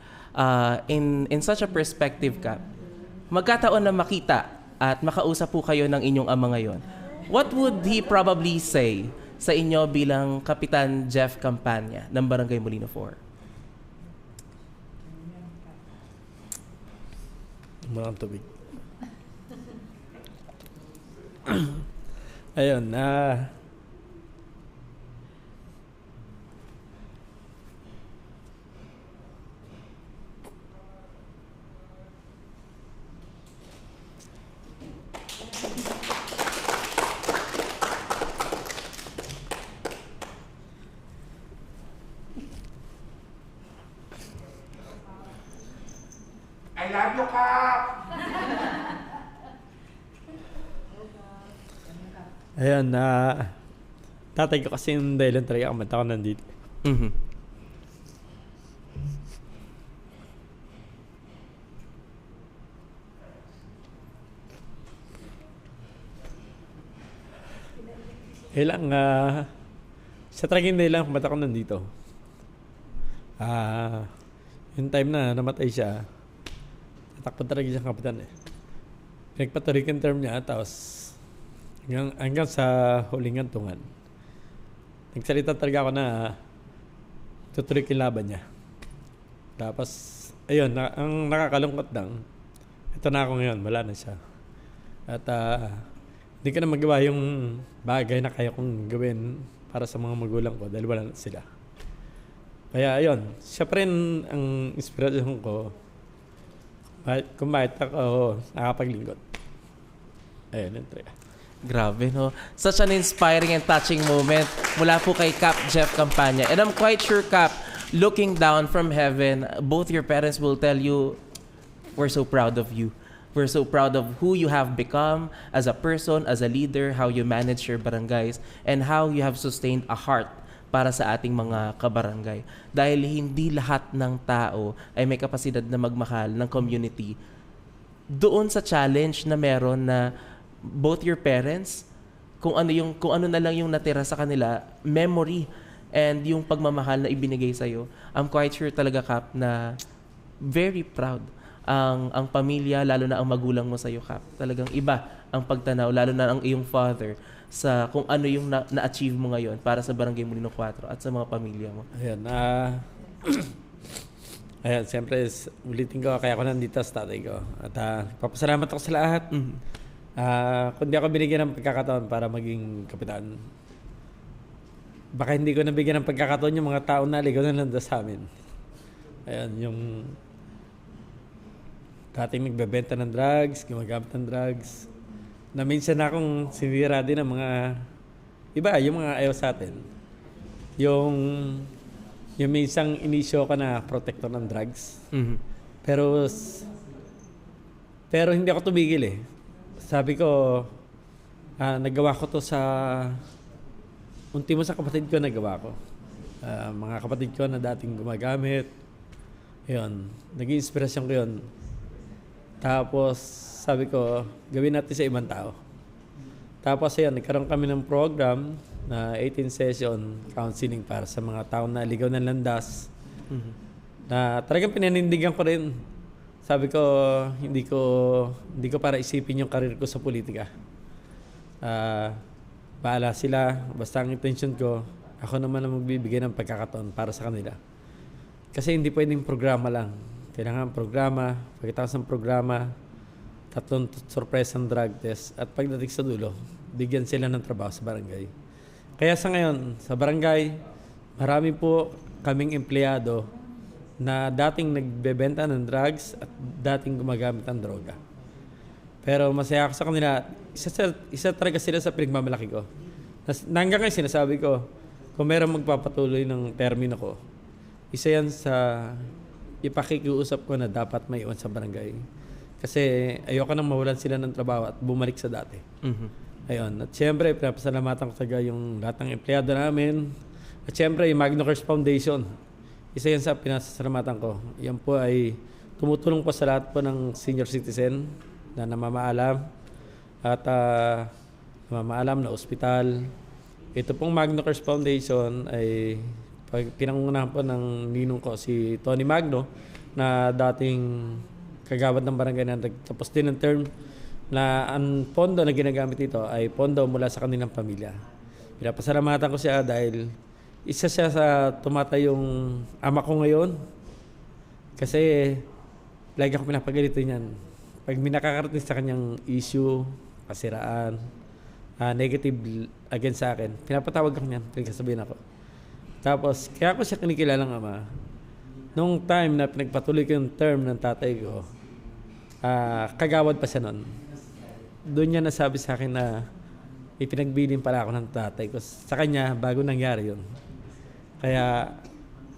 in such a perspective, Kap. Magkataon na makita at makausap po kayo ng inyong ama ngayon. What would he probably say sa inyo bilang Kapitan Jeff Campania ng Barangay Molino 4? Maraming tubig. Ayun, I love you, Kap! ayun, tatay ko kasi yung dahilan talaga kamanta ko nandito. Ilang, sa talagang dahilan kumanta ko nandito. Yung time na namatay siya, natakpan talaga siyang kapitan eh. Pinagpaturikan term niya, tapos hanggang sa huling gantungan. Nagsalita talaga ako na tutuloy yung laban niya. Tapos, ayun, ang nakakalungkot lang, ito na ako ngayon, wala na siya. At hindi ko na magawa yung bagay na kaya kong gawin para sa mga magulang ko dahil wala na sila. Kaya ayun, siya pa rin ang inspirasyon ko kung bakit ako nakapaglingkod. Ayun, ito. Grabe, no? Such an inspiring and touching moment mula po kay Cap Jeff Campania. And I'm quite sure, Cap, looking down from heaven, both your parents will tell you, we're so proud of you. We're so proud of who you have become as a person, as a leader, how you manage your barangays, and how you have sustained a heart para sa ating mga kabarangay. Dahil hindi lahat ng tao ay may kapasidad na magmahal ng community. Doon sa challenge na meron na both your parents, kung ano na lang yung natira sa kanila, memory and yung pagmamahal na ibinigay sa iyo. I'm quite sure talaga, Kap, na very proud ang pamilya, lalo na ang magulang mo sa iyo, Kap. Talagang iba ang pagtanaw, lalo na ang iyong father sa kung ano yung na-achieve mo ngayon para sa Barangay Molino 4 at sa mga pamilya mo. Ayan, ayan, siyempre ulitin ko kaya ako nandito sa tatay ko. At papasalamat ako sa lahat. Kung di ako binigyan ng pagkakataon para maging kapitan, baka hindi ko nabigyan ng pagkakataon yung mga tao na ligaw na nanda sa amin. Ayan, yung dating nagbebenta ng drugs, gumagamit ng drugs, na minsan na akong sinira din ng mga iba, yung mga ayaw sa atin. Yung minsang inisyo ka na protector ng drugs. Pero hindi ako tumigil eh. Sabi ko, nagawa ko to sa unti mo sa kapatid ko nagawa ko. Mga kapatid ko na dating gumagamit. Yun, naging inspirasyon ko yun. Tapos sabi ko, gawin natin sa ibang tao. Tapos ayun, nagkaroon kami ng program na 18 session counseling para sa mga tao na ligaw ng landas. Na talagang pinanindigan ko rin sabi ko, hindi ko para isipin yung karir ko sa politika. Bahala sila, basta ang intention ko, ako naman ang magbibigay ng pagkakataon para sa kanila. Kasi hindi pwedeng programa lang. Kailangan programa, pagkatapos ng programa, 3 surpresang drug test, at pagdating sa dulo, bigyan sila ng trabaho sa barangay. Kaya sa ngayon, sa barangay, marami po kaming empleyado na dating nagbebenta ng drugs at dating gumagamit ng droga. Pero masaya ako sa kanila, isa talaga sila sa pinagmamalaki ko. Hanggang ngayon sinasabi ko, kung meron magpapatuloy ng termino ko, isa yan sa ipakikiusap ko na dapat may iwan sa barangay. Kasi ayoko nang mawalan sila ng trabaho at bumalik sa dati. Ayun. At siyempre, pinapasalamatan ko talaga yung lahat ng empleyado namin. At siyempre, yung Magno Curse Foundation. Isa yan sa pinasasalamatan ko. Yan po ay tumutulong po sa lahat po ng senior citizen na namamaalam. At namamaalam na ospital. Ito pong Magno Curse Foundation ay pinangunahan po ng ninong ko, si Tony Magno, na dating kagawad ng barangay na nagtapos din ng term, na ang pondo na ginagamit dito ay pondo mula sa kanilang pamilya. Pinapasalamatan ko siya dahil isa siya sa tumatayong ama ko ngayon. Kasi lagi ako pinapagalito niyan. Pag may nakakarating sa kanyang issue, kasiraan, negative against sa akin, pinapatawag ako niyan, pinagsasabihin ako. Tapos, kaya ko siya kinikilalang ama. Nung time na pinagpatuloy ko yung term ng tatay ko, kagawad pa siya nun. Doon niya nasabi sa akin na ipinagbilin pala ako ng tatay ko. Sa kanya, bago nangyari yun. Kaya,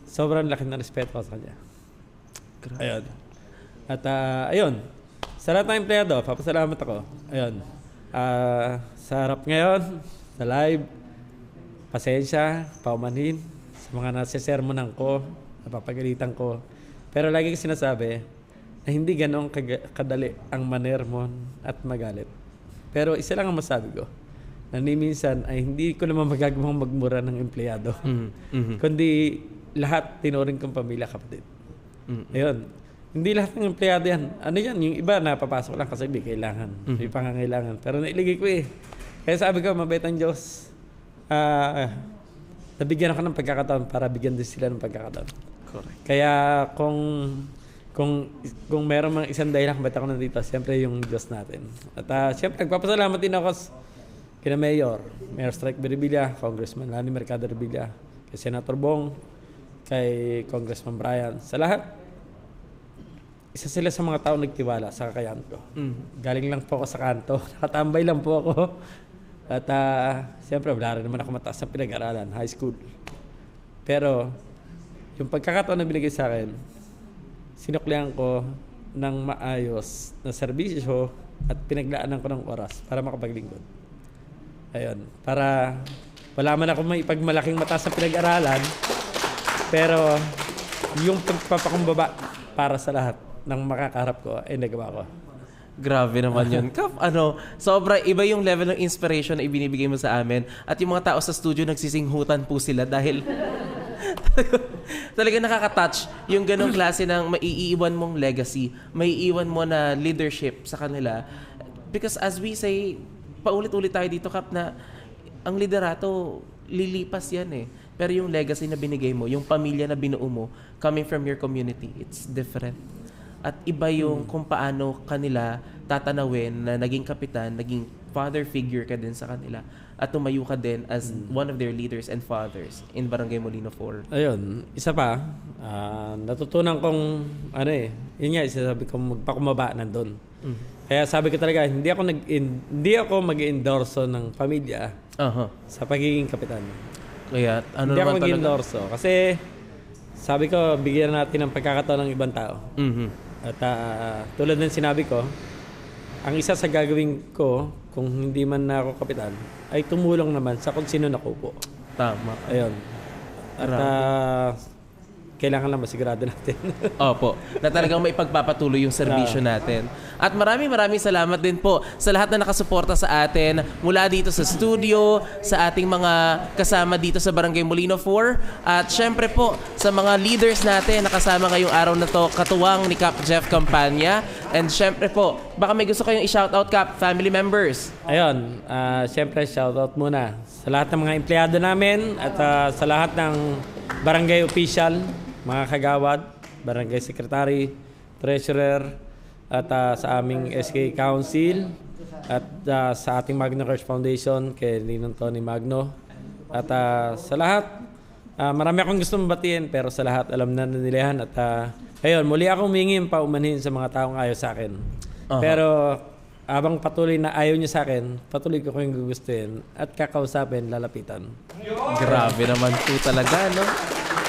sobrang laki ng respeto ko sa kanya. Ayun. At ayun, sa lahat ng empleyado, papasalamat ako. Ayun. Sa harap ngayon, sa live, pasensya, paumanhin, sa mga nasisermonan ko, napapagalitan ko. Pero lagi ko sinasabi na hindi ganoong kadali ang manermon at magalit. Pero isa lang ang masabi ko, na minsan ay hindi ko naman magagawang magmura ng empleyado. Kundi lahat tinuring kong pamilya, kapatid. Ayun. Hindi lahat ng empleyado yan. Ano yan? Yung iba napapasok lang kasi hindi kailangan. May pangangailangan. Pero nailigay ko eh. Kaya sabi ko, mabait ang Diyos. Nabigyan ako ng pagkakataon para bigyan din sila ng pagkakataon. Correct. Kaya kung meron mang isang dahilan kung ba't ako nandito, siyempre yung Diyos natin. At siyempre, nagpapasalamat din ako kina Mayor Strike Beribilla, Congressman Lani Mercado Revilla, kay Senator Bong, kay Congressman Brian. Sa lahat, isa sila sa mga tao nagtiwala sa kakayahan ko. Galing lang po ako sa kanto. Nakatambay lang po ako. At siyempre, wala rin naman ako mataas na pinag-aralan, high school. Pero, yung pagkakataon na binigay sa akin, sinuklihan ko ng maayos na serbisyo at pinaglaanan ko ng oras para makapaglingkod. Ayun. Para wala man ako may ipagmalaking mataas na pinag-aralan, pero yung pagpapakumbaba para sa lahat ng makakaharap ko ay nagawa ko. Grabe naman yun. Kap, sobra iba yung level ng inspiration na ibinibigay mo sa amin. At yung mga tao sa studio nagsisinghutan po sila dahil talaga nakaka-touch yung ganong klase ng maiiwan mong legacy, maiiwan mo na leadership sa kanila. Because as we say, paulit-ulit tayo dito, Kap, na ang liderato, lilipas yan eh. Pero yung legacy na binigay mo, yung pamilya na binuo mo, coming from your community, it's different. At iba yung kung paano kanila tatanawin na naging kapitan, naging father figure ka din sa kanila. At tumayo ka din as one of their leaders and fathers in Barangay Molino 4. Ayun, isa pa, natutunan kong, yun nga, sabi ko magpakumaba nandun. Kaya sabi ko talaga, hindi ako mag-endorso ng pamilya sa pagiging kapitan. Kaya, hindi ako mag-endorso. Kasi, sabi ko, bigyan natin ng pagkakataon ng ibang tao. At tulad ng sinabi ko, ang isa sa gagawin ko, kung hindi man na ako kapitan, ay tumulong naman sa kung sino nakupo. Tama. Ayun. At kailangan lang masigurado natin. Opo, na talagang may pagpapatuloy yung serbisyo natin. At maraming salamat din po sa lahat na nakasuporta sa atin mula dito sa studio, sa ating mga kasama dito sa Barangay Molino 4, at syempre po sa mga leaders natin na kasama ngayong araw na to, katuwang ni Cap Jeff Campania. And syempre po, baka may gusto kayong i-shoutout, Cap, family members. Ayun, syempre shoutout muna sa lahat ng mga empleyado namin at sa lahat ng barangay official, mga kagawad, barangay secretary, treasurer, at sa aming SK Council, at sa ating Magno Curse Foundation, kay Ninong Tony Magno. At sa lahat, marami akong gusto mabatiin, pero sa lahat alam na nila yan. At ayun, muli akong humingi paumanhin sa mga taong ayaw sa akin. Pero habang patuloy na ayaw niya sa akin, patuloy ko yung gugustuhin at kakausapin, lalapitan. Grabe naman po talaga, no?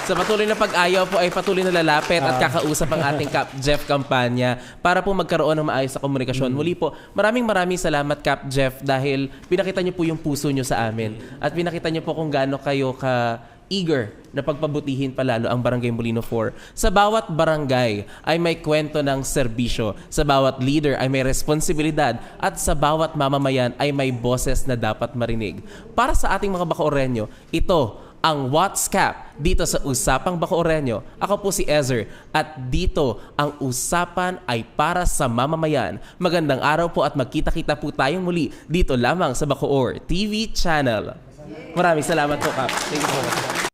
Sa patuloy na pag-ayaw po ay patuloy na lalapit at kakausap ang ating Cap Jeff Campania para po magkaroon ng maayos na komunikasyon. Muli po, maraming salamat, Cap Jeff, dahil pinakita niyo po yung puso niyo sa amin at pinakita niyo po kung gaano kayo ka-eager na pagpabutihin palalo ang Barangay Molino 4. Sa bawat barangay ay may kwento ng serbisyo, sa bawat leader ay may responsibilidad, at sa bawat mamamayan ay may boses na dapat marinig. Para sa ating mga Bacooreño, ito ang What's Cap dito sa Usapang Bacooreño. Ako po si Ezer at dito ang usapan ay para sa mamamayan. Magandang araw po at magkita-kita po tayong muli dito lamang sa Bacoor TV channel. Maraming salamat po, Cap. Thank you so much.